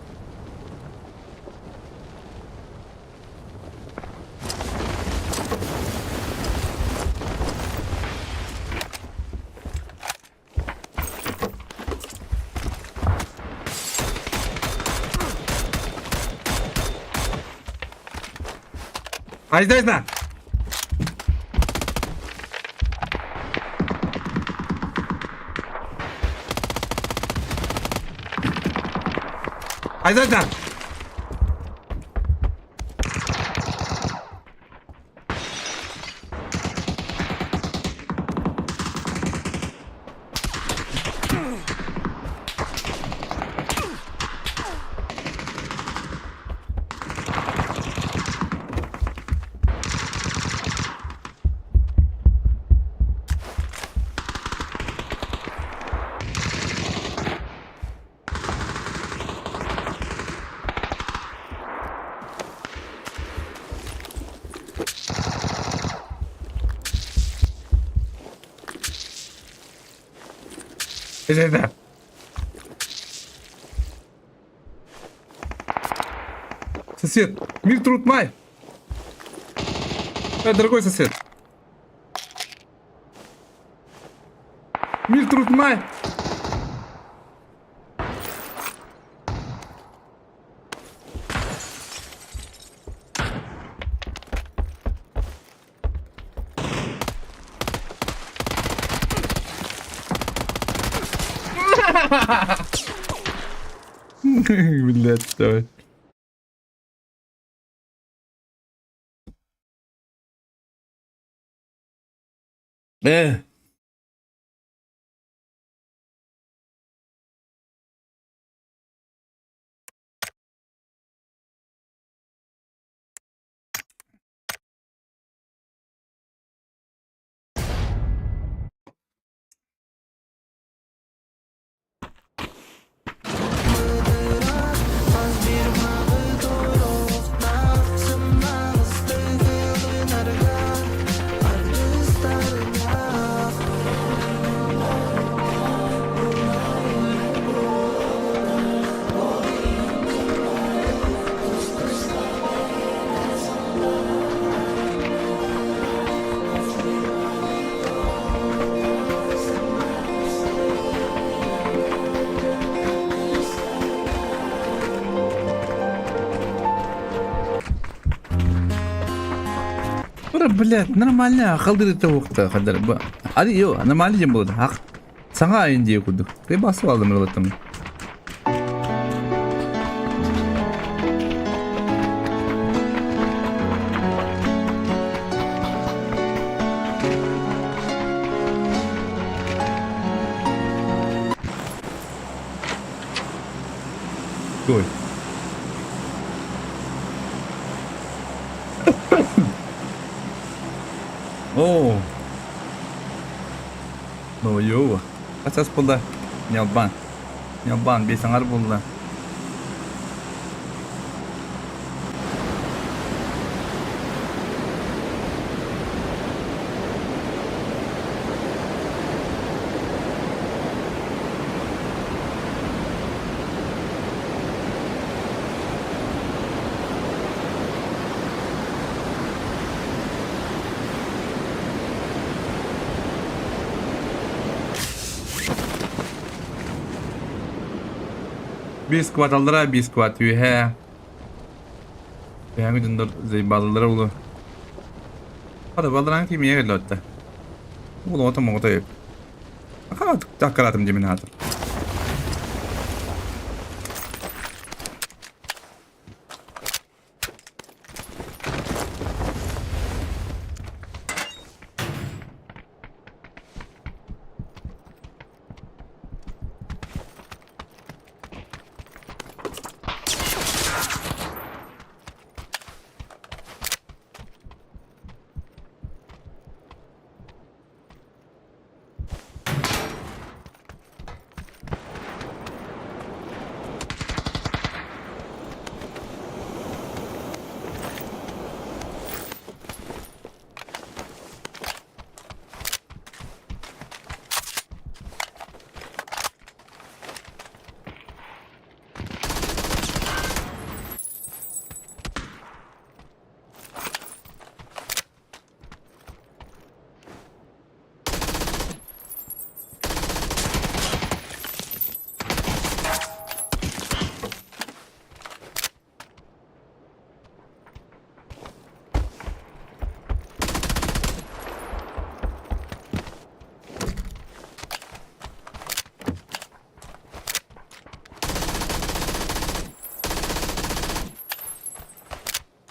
Айзайна! Айзайна! Айзайна! Сосед, мир труд май! Дорогой сосед! Мир труд май! Блядь, давай. Э. Блядь, нормально. Халдыр это вакытта хадар. Али, yo, нормально дем болды. Ак. Саңа инде кудук. Кай басып алдым ролаттан. Ой. О. Ну йо. Ачас булды. Нялбан. Нялбан бесаңар булды. Biskuat aldıra biskuat ühe. Ben gündür zey baldıra ulu. Hadi baldıran kim yere geldi. Ulu otom otoyup. Akala takkaratım cemin hatır.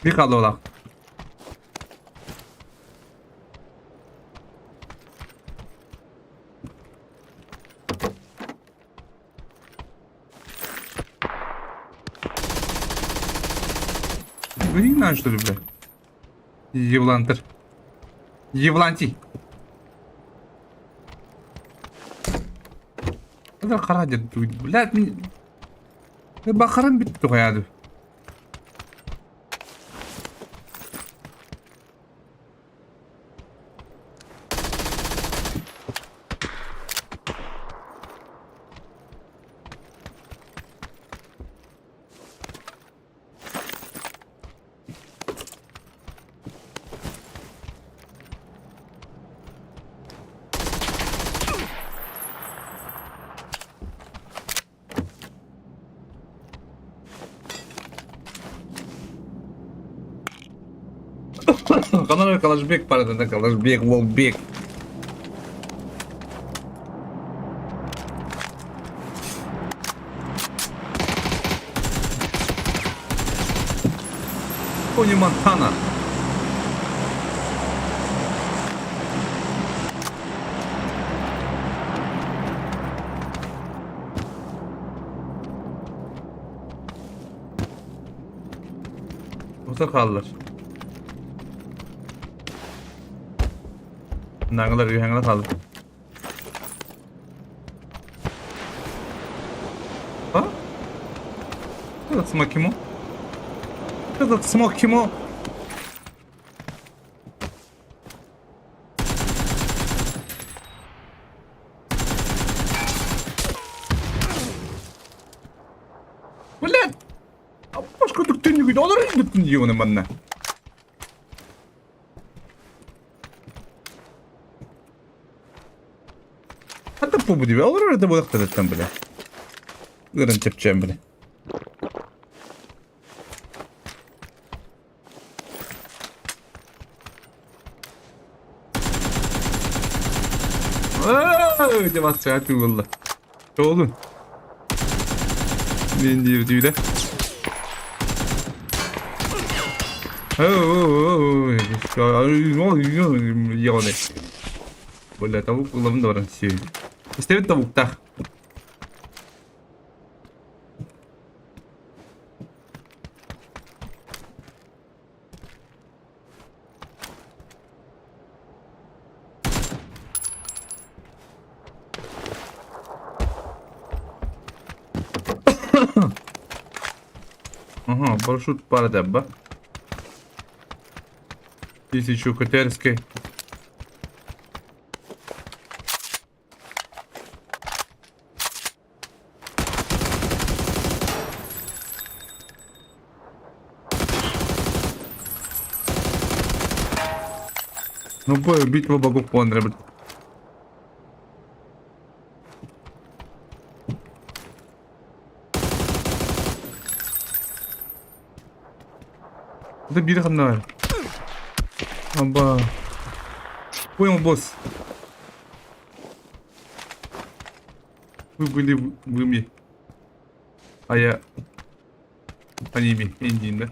Bir kaldı ola. Вы знаешь, что ли, бля? Евлантер. Евлантий. Это харадит, блядь, мне... Бахарым битти koyады. Канал Калашбек парада, Калашбек, Волбек. Тони Монтана. Orta kaldılar. Nanglar yühengler kaldı. Ha? Этот смокимо? Этот смокимо? Блядь! А пашка тут ты не видел, он рыгнет на него на манна. Hatta bu gibi olur orada bu kadar tam bile. Görün çepçem bile. Aaa, demonstrasyon valla. Ne oldu? Ne diyor de? Yani. Böyle tavuk kullanımı da var şey. İstedim tavukta. Ага, парашют пара дебба. 1000 котерський. Ну бой, битва богов понребет. Да бир ханна. Аба. Понял, босс. Вы были в Име. А я... Аниме, Индии, да?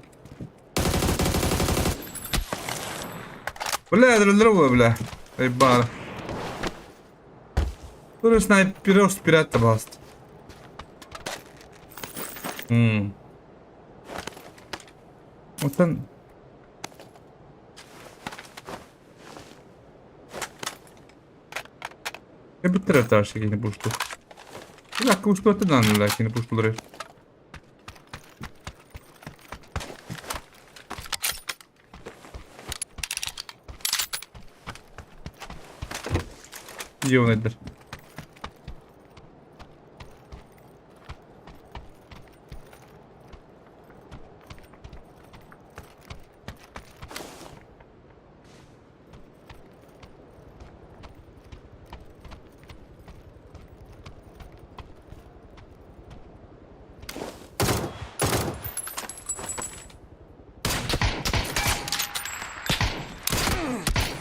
Бля, дрова, бля. Ай, бар. Который снайперов вперед табаст. Вот он. Я бы траташ, я не пушу. Я кушаю что-то на лаки, не пушу лры. Где он это?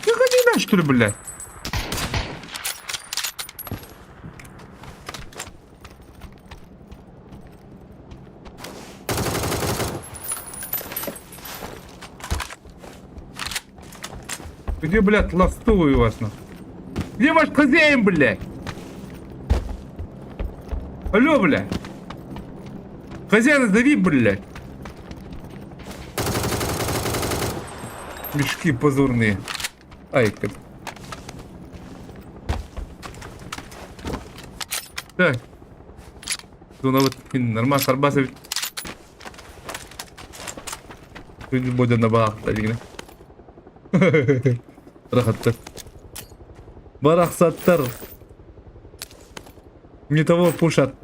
Ты ходи, что ли, блядь? Где, блядь, ластовый у вас, нахуй? Где ваш хозяин, блядь? Алло, блядь. Хозяина зови, блядь. Мешки позорные. Ай, как. Так. Зона вот нормально сарбасов. Люди будут на бах, так. Рахаттар. Барахсаттар. Не того пушат.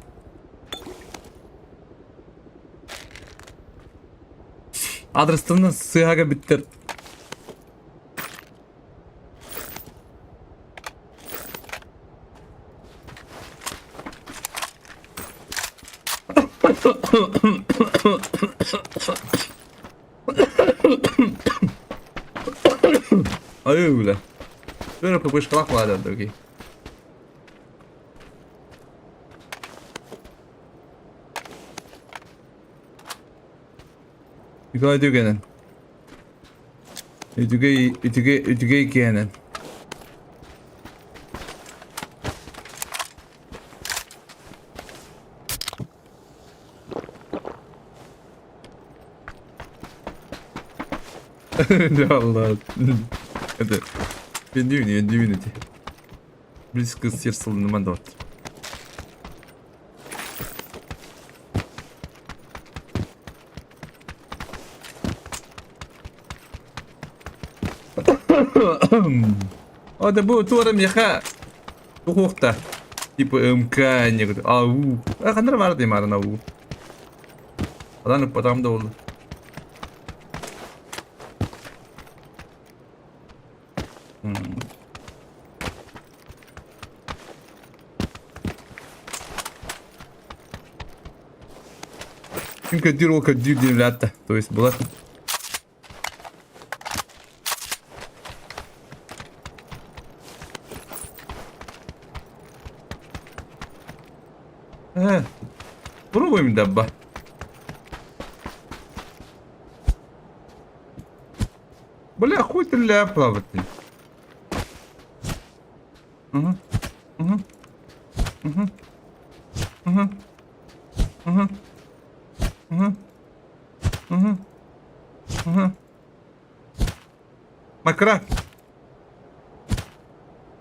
Адрестаны сыйга биттер. Ай, бля. Что какой шкалах ладно, другие. Николай Дюгенен. Ütüge Genen. Allah. Это. Бендюни. Близко с сердцем на мандат. О, да будет туром яха. Тухта. Типа МК не. Ау. А хандра var değil mi arana bu? Adam потом da oldu. Кодировка дюдевлята, то есть была. Пробуем даба. Бля, хуй ты ля плавать.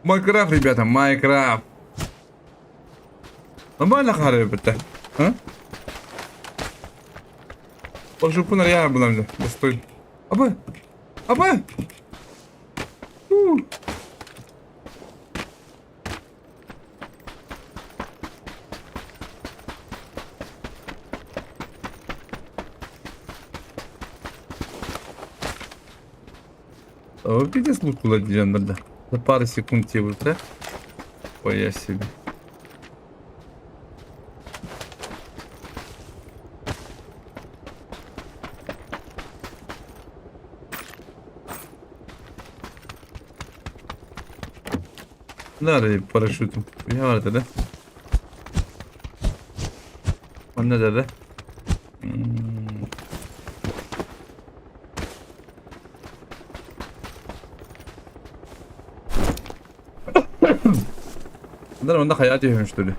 Майнкрафт, ребята, Майнкрафт. Нормально харибэто, а? Пошупу на я буду, достой. Аба. О, пиздец лук ладьян, да. За пару секунд тебе вот, да? Ой, я себе. Nerede paraşütüm? Ne var dedi? Ne dedi? Bunlar onda hayat yaşamış öyle.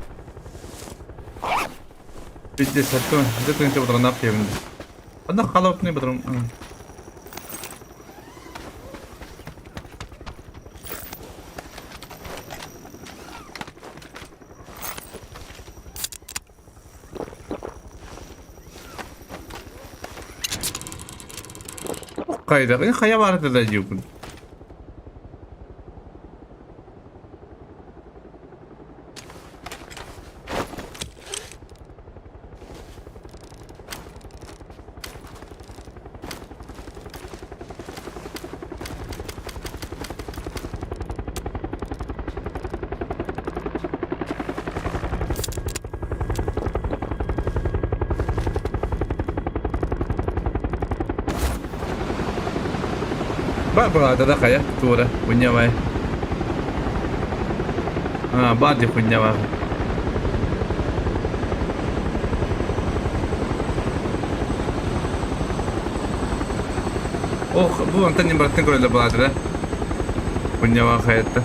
Bitti sattım. Zaten işte bu ne yapayım? Onda kalıp ne bakalım? Kayda, ini kaya vardı da diyor bunu. Ba ada kaya tura punya mai. Ba dia punya mah. Oh, bu antan yang berarti kalau ada ba ada. Поняла хайта.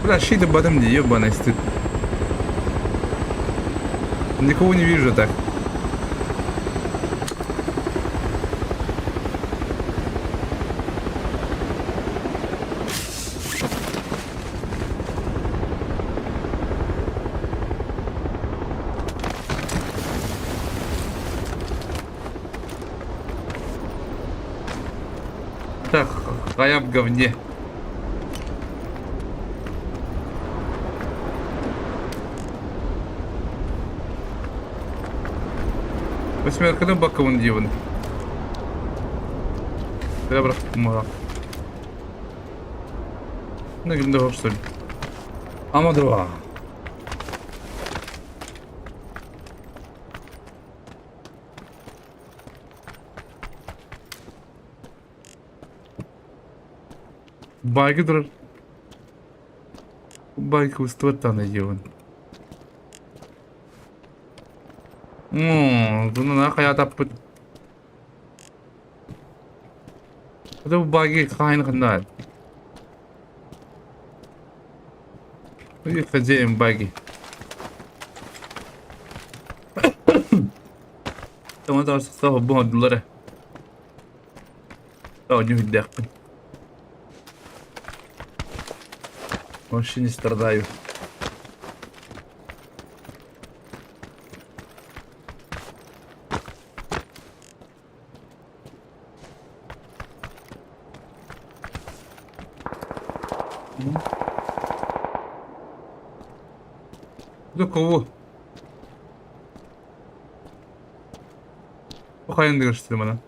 Бля, щиты батом не ебаный стыд. Никого не вижу так. Так, а я в говне. Восьмерка баковын диван. Я брат помогал. Ну, гендого, что ли? Ама два. Байки dur. Байки устройтан ediyorsun. Bunu ne kadar tapıt. Bu bayki kayn kadar. Bu kızım bayki. Tamam da sağ bu dolara. О, не видно. Вообще не страдаю. До кого? Похайын дегеншті мана.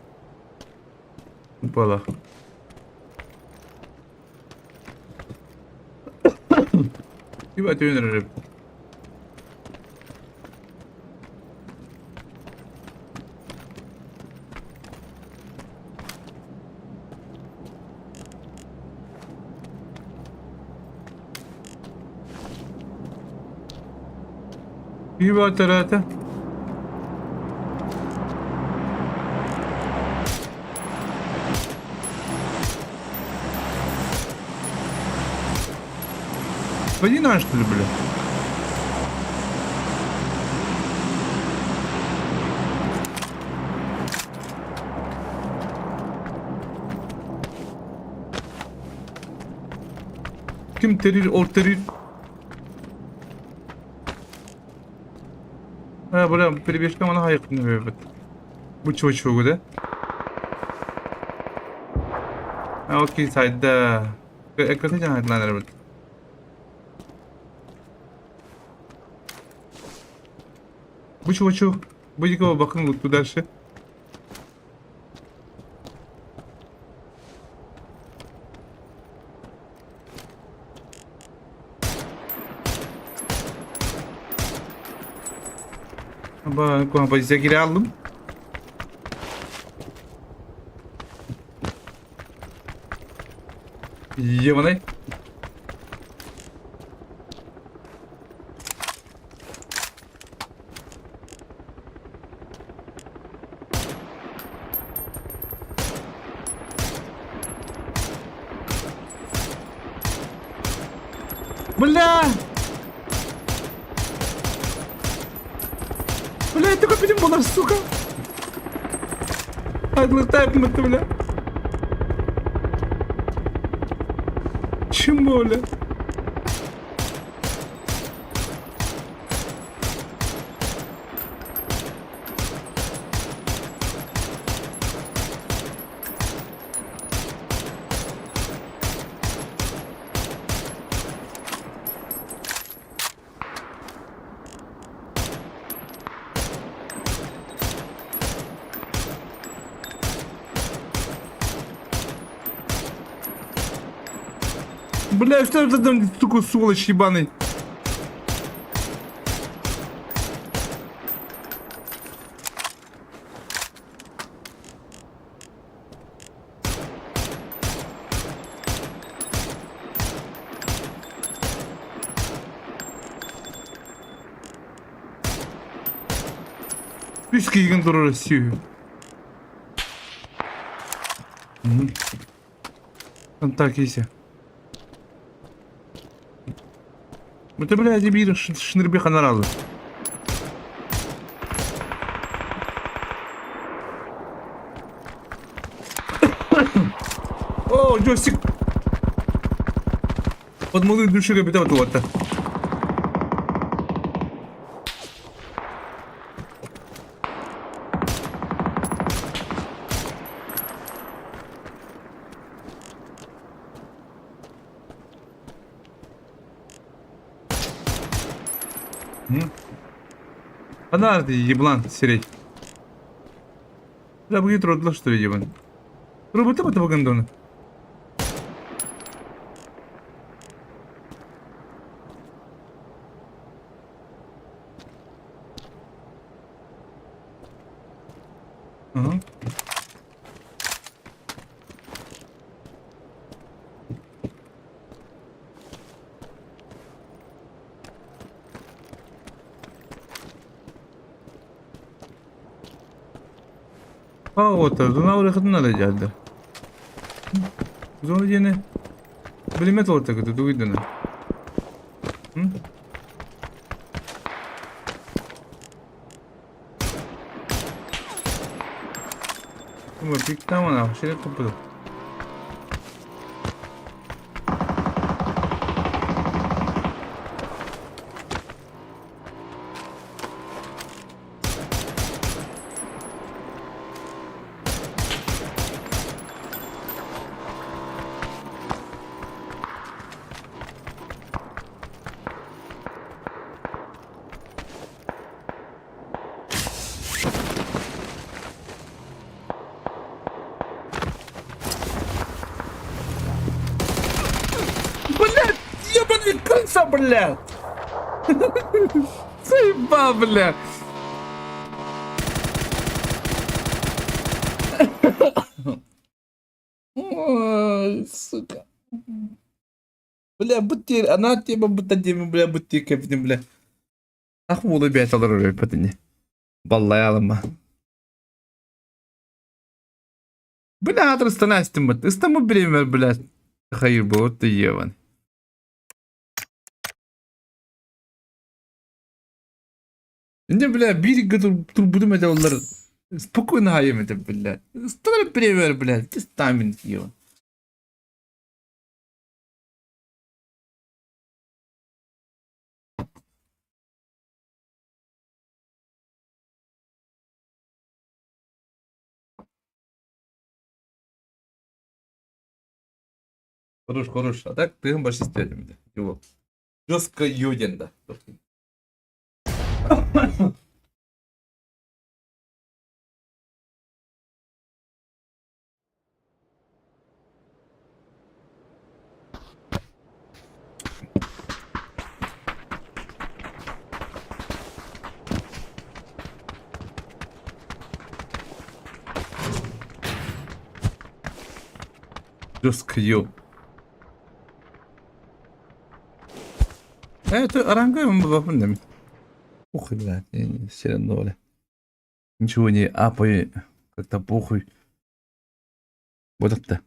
Бала. Ебать, өнер. Ебать, тарата. Война, что ли, бля? Kim terir, orterir? Ha, бля, перебежка мана хайык не бебет. Bu çocuğu da. Ha, okey, sayda. Ekranı canlı etlenir bit. Bu çocuk. Bu yıkama bakın mutlu dersi. Ama kompozisyona geri aldım. Yemane. Бля! Бля, это как видим была, сука! Отлетает мы ты, бля! Чему, бля? Бля, что это там, сука, сволочь ебаный? Письки егін тұры Россию. Так, Ися. Это, блядь, бир шнырбеха на разу. О, джойстик. Под молодые души ребята вот-то. Она еблан сереть. Да будет родло, что ли, ебан. Робота по гандону. Ага. А вот, зона выхода da geldi. Zona yine bilimet ortakı duydun. Hı? Ama pek tamam şey kapadı. Блядь, ебаный крыса, блядь! Заебал, блядь! Ой, сука. Бля, будьте, она тема будто тема, бля, будьте капитан, бля. Ах, улыбять алыр патыни. Баллай алыма. Бля, адрестан астым, истамы билемер, блядь. Hayır bu ot da yevan. Şimdi бля, bir gün turbudu mede onlar спокойно hayemedi bля. Стали пример, бля, ты стамин yevan. Хорош, хорош. А так ты больше стелим. Его. Жестко юден, да. Жестко ю. Это орангаем бабундем. Похуй, блядь, все равно, бля. Ничего не апай, как-то похуй. Вот это.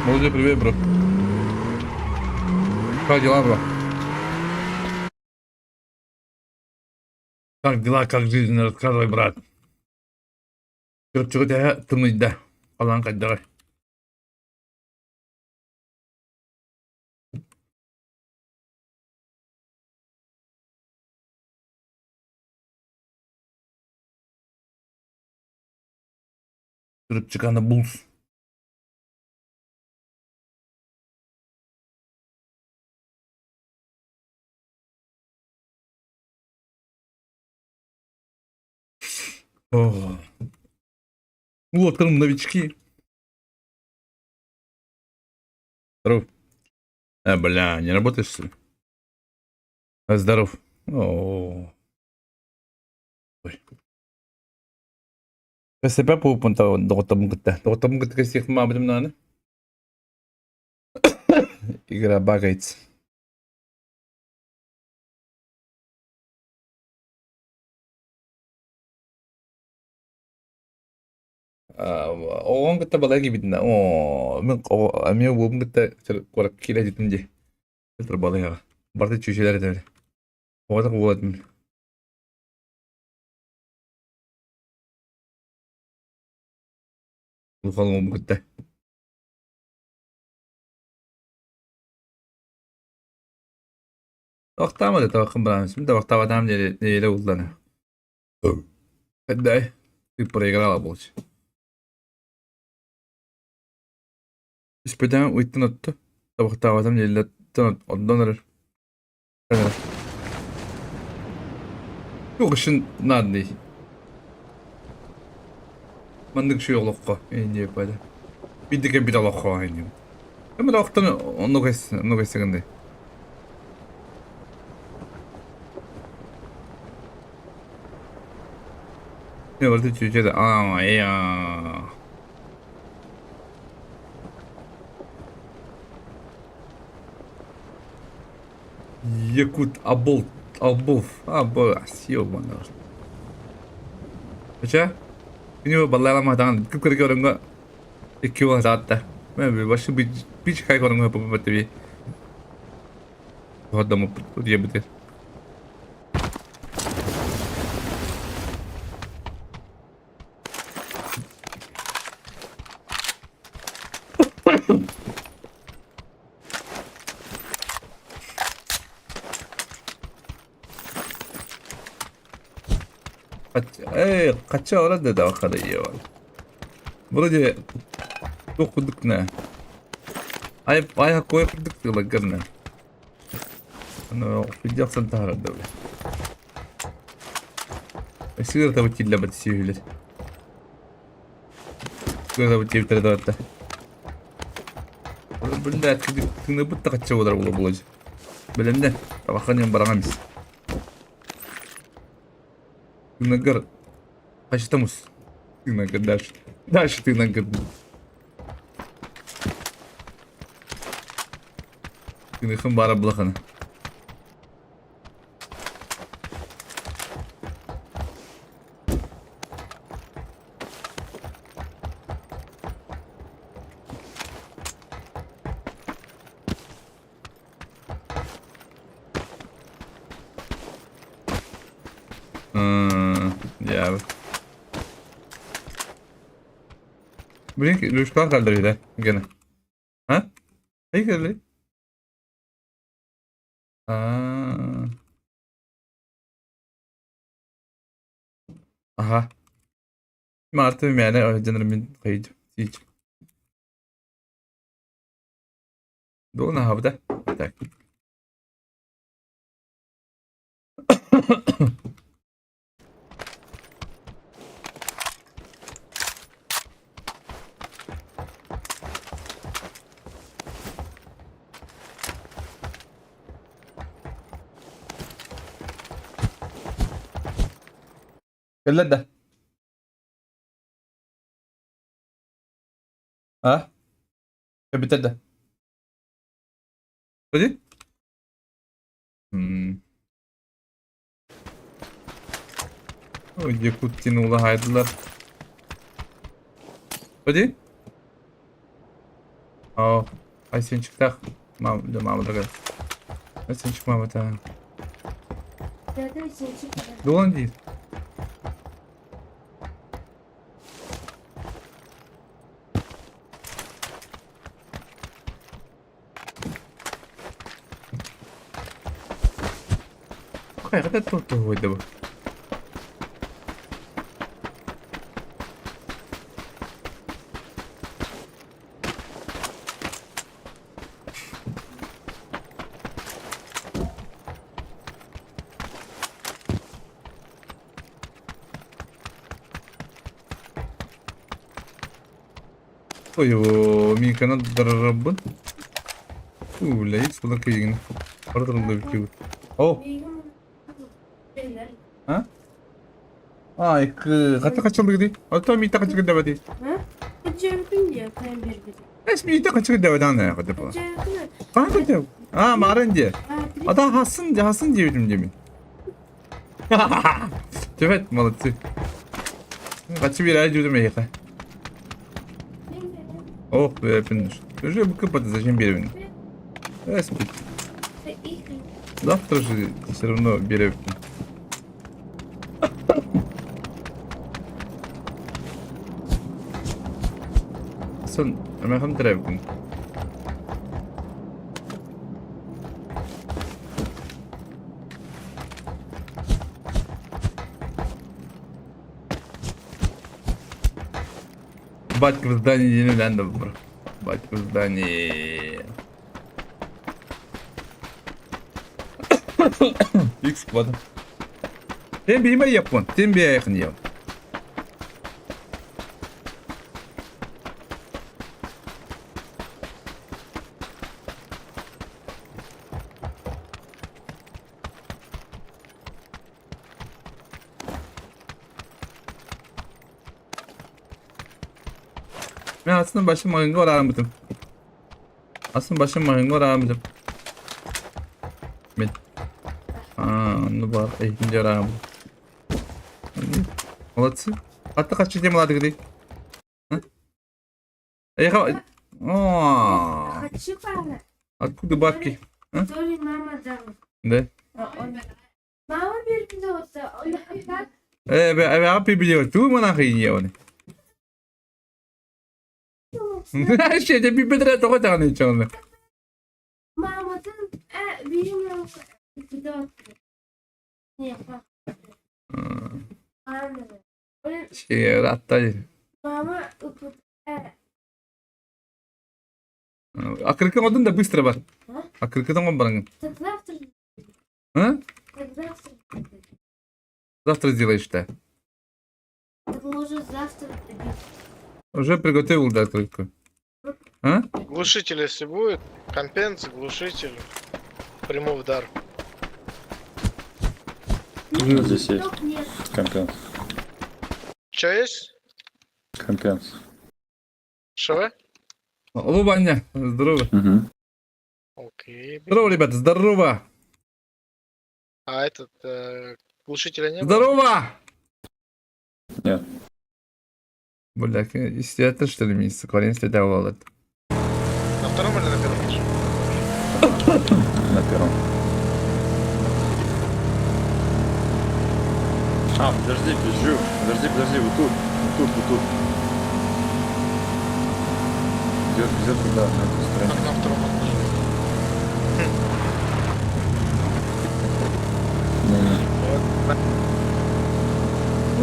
Молодец, привет, бро. Как дела, бро? Как дела, как жизнь, рассказывай, брат. Чего тебя тымыть, да? Паланка, давай. Кырып чыкканда булс. О. Вот там новички. Здоров. Бля, не работаешь, что ли? Здоров. О. Ой. Кэсэпэ пупунта доготабын кытта. Доготабын кытта кэсэх мабыдым наны. Игра багается. Оон кытта балай кибитна. О, мен ами бубун кытта корак киле дитинже. Кытта балай ага. Барты чүшелер дәре. Ода кулатым. Лухалым кытта. Вақтама да тавақым барамыз. Мен да вақтава адам нейле улданы. Отдай. Ты проиграла, получи. Испытаем уйттан отты. Вақтава адам нейле отдан арыр. Yok işin надо. Мандык şey олоққа. Не yapaydı. Биддеке бит олоққа айнем. Hem de вақтан onu кайсыгындай. Ne vardı Türkçe'de? Aa ya. Якут Абов. Ёбаный. Kaça? Beni ballayalamadan kıpkırık oranga 2 yıl saatte. Ben başı bir çıkay oranga yapıp tabii. Bu adamı diye bitir. Kaça orada da bakada iyi var. Burada dokuduk ne? Ayak koyup dık ne? Ano, pijaksın taharada bile. Sigara tabi çille bat siviller. Sigara tabi çivtere de hatta. Bunda açık tığını bıtta kaça kadar bulacak. Belemden tabakan yan barangamis. Тыгнагар качтамыз. Тыгнагар дальше тыгнагар. Тыгнахын бара булахана. Ya. Blink Luşkan kaldırıyor gene. Ha? Ne geldi? Aha. Martı yani öğrencilerin kayıt. Hiç. Doğru ne havada? Tak. Gel de. Ha? Bitti de. Hadi. O Yakut'in ula haydılar. Hadi. Aa, ay sen çık tak. Mahmut'a gel. Ay sen çık Mahmut'a. Zaten sen çıkma. Dolan değil. Kayakta tuttu oydu bu. Oyo, min kanal darabın. Leyit suda kıyın. Orada bir şey. Oh. Beyler. Ha? Ay, kata kaçıldı gidi. Hatta mita kaçıldı devadi. Ha? Kaçırdın diyor ben bir bir. Es mita kaçıldı devadi ne kadar falan. Kaçırdın. Kanka dev. Ha, marınca. Ha, Ada hasın diyebilirim demin. Evet, молодцы. Kaçı bir ay cüzdüm yaka. Oh be pindir. Уже выкопать зачем берем? Спит. Завтра же все равно берем. Sen ama hem tarafın. Батько в здании не надо, бро. Батько в здании. X kvadı. Sen bir yemeği yapın. Sen bir yakın yap. Ben aslında başım ayında aramadım. Aslında başım ayında aramadım. Ben. Ну бар, ikinci aramadım. Молодцы. Hatta kaç çiğdem aladı gidi. Eka. Aa. Хочу пара. Откуда бабки? Тоже мама дала. Да. Mama bir gün olsa onu hatta Eve abi biliyor. Tu mana kıyın onu. Şeyde bir bedre tokat tane içanlı. mama'nın birim olsa bir de olsa. Ne yapar? Anladım. Öyle Şey rahatta. mama Akırkın odun da bыстро var. Ha? Akırkıdan on barangın. так завтра. Ha? Так завтра. Завтра сделаешь да. Так мы уже завтра придем. Уже приготовил да открытку. А? Глушитель, если будет, компенс, глушитель, приму удар. Здесь есть Ток нет. компенс. Че есть? Компенс. Что? Алло, Ваня, здорово. Угу. Окей. Здорово, ребята, здорово. А этот, глушителя не было? Здорово! Нет. Бля, истята что ли месяца, кваренство давал это. На втором или на первом этаже? На первом. А, подожди, пизжу. Подожди, вот тут. Где туда, на эту Как сторону. на втором этаже? Не-не. Вот.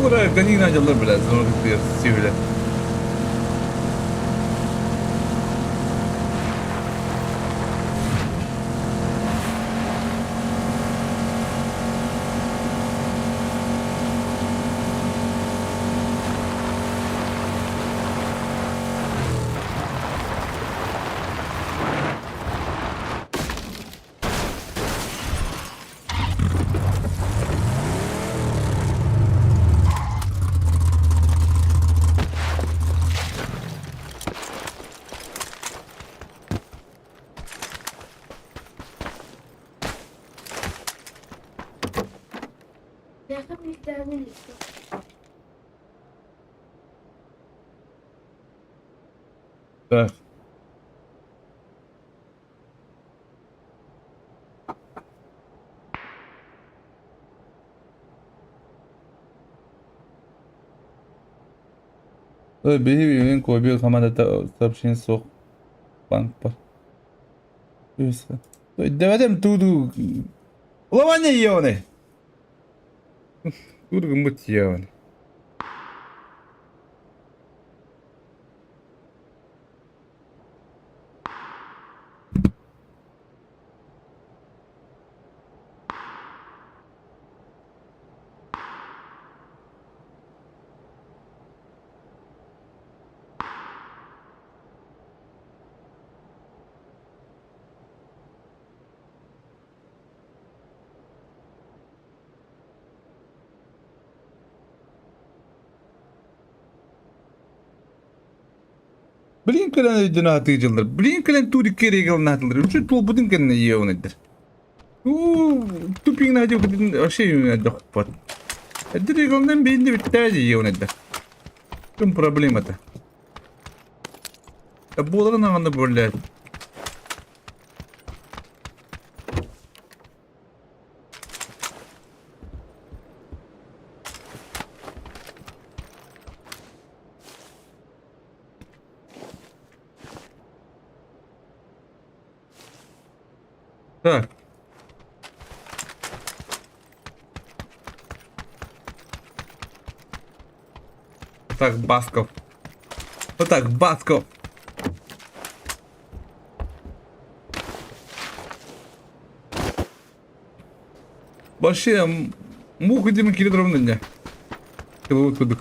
Ура, гони начал, блядь, zorluk sivile. Я как никогда не лечу. Так. Benim koyuyor kamada сообщение sok bank var. Öyle. Demedim tudu. Ulan ne yiyor ne? Tudu gümüt yiyor ne? Blinken ödünü atıcılar. Blinken tudu keregen atılır. Üçü tol budun kendine yiyor nedir? Tupin hadi kadın şey yönelde kupat. Direkt ondan belli bir tane yiyor nedir? Tüm problem ata. Bu olanın anında böyle. Так. Так, Басков. Вот так, Басков. Вообще, муха Дима Кирилlovна не. Киловатт кубик.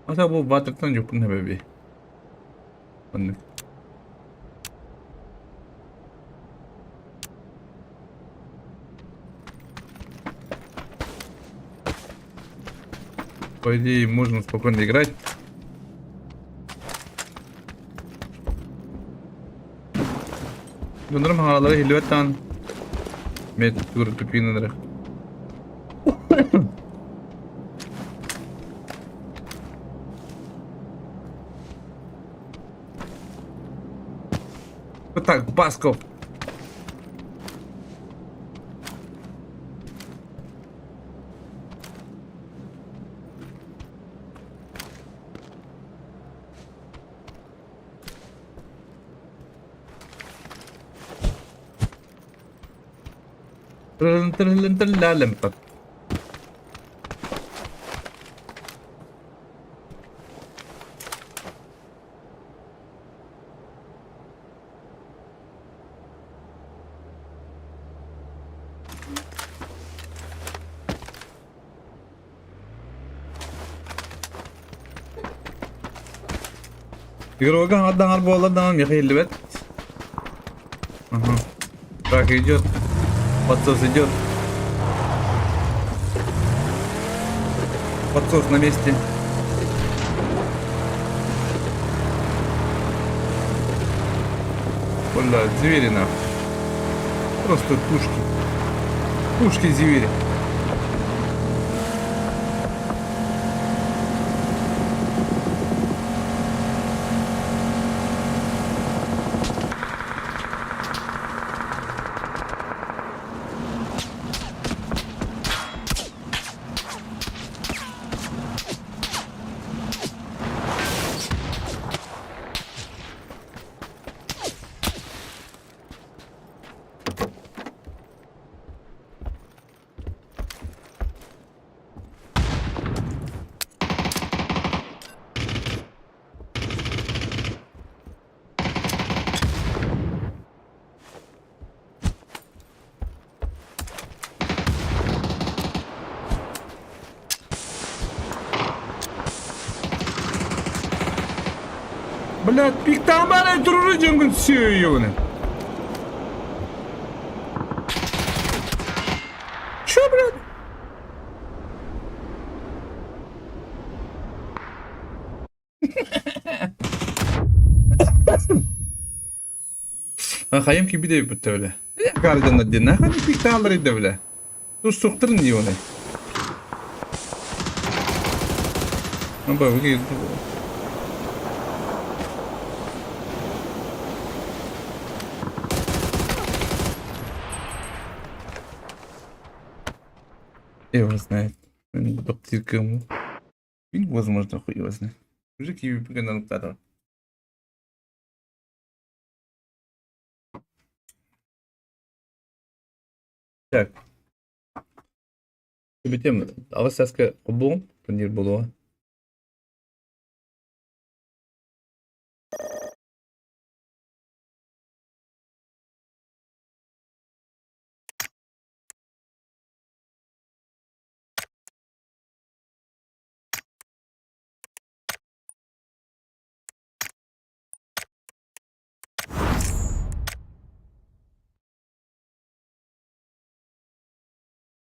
Masa bu batırtan yok ne bebeği. Anlık. По идее, можно спокойно играть. Bunların halaları hilvetten met tupinleri. Вот так, Басков. Тралем-тралем-тралем-так. Игрок отдал бола, да, Михаил Левет. Ага. Так, идет. Подсос идет. Подсос на месте. Бля, звери нахуй. Просто тушки. Тушки звери. Блядь, пиктан бana durur cıngın söylüyor ne? Şu блядь? Hayım ki bir de yapıp öyle. Ya kardeşim de ne kadar piktaları da öyle. Тут структурный не он. Ну, выглядит. Его знает. Доптирка ему. Возможно, хуй его знает. Мужик его на нуктатор. Так. Тем, Аласаска футбол, турнир было.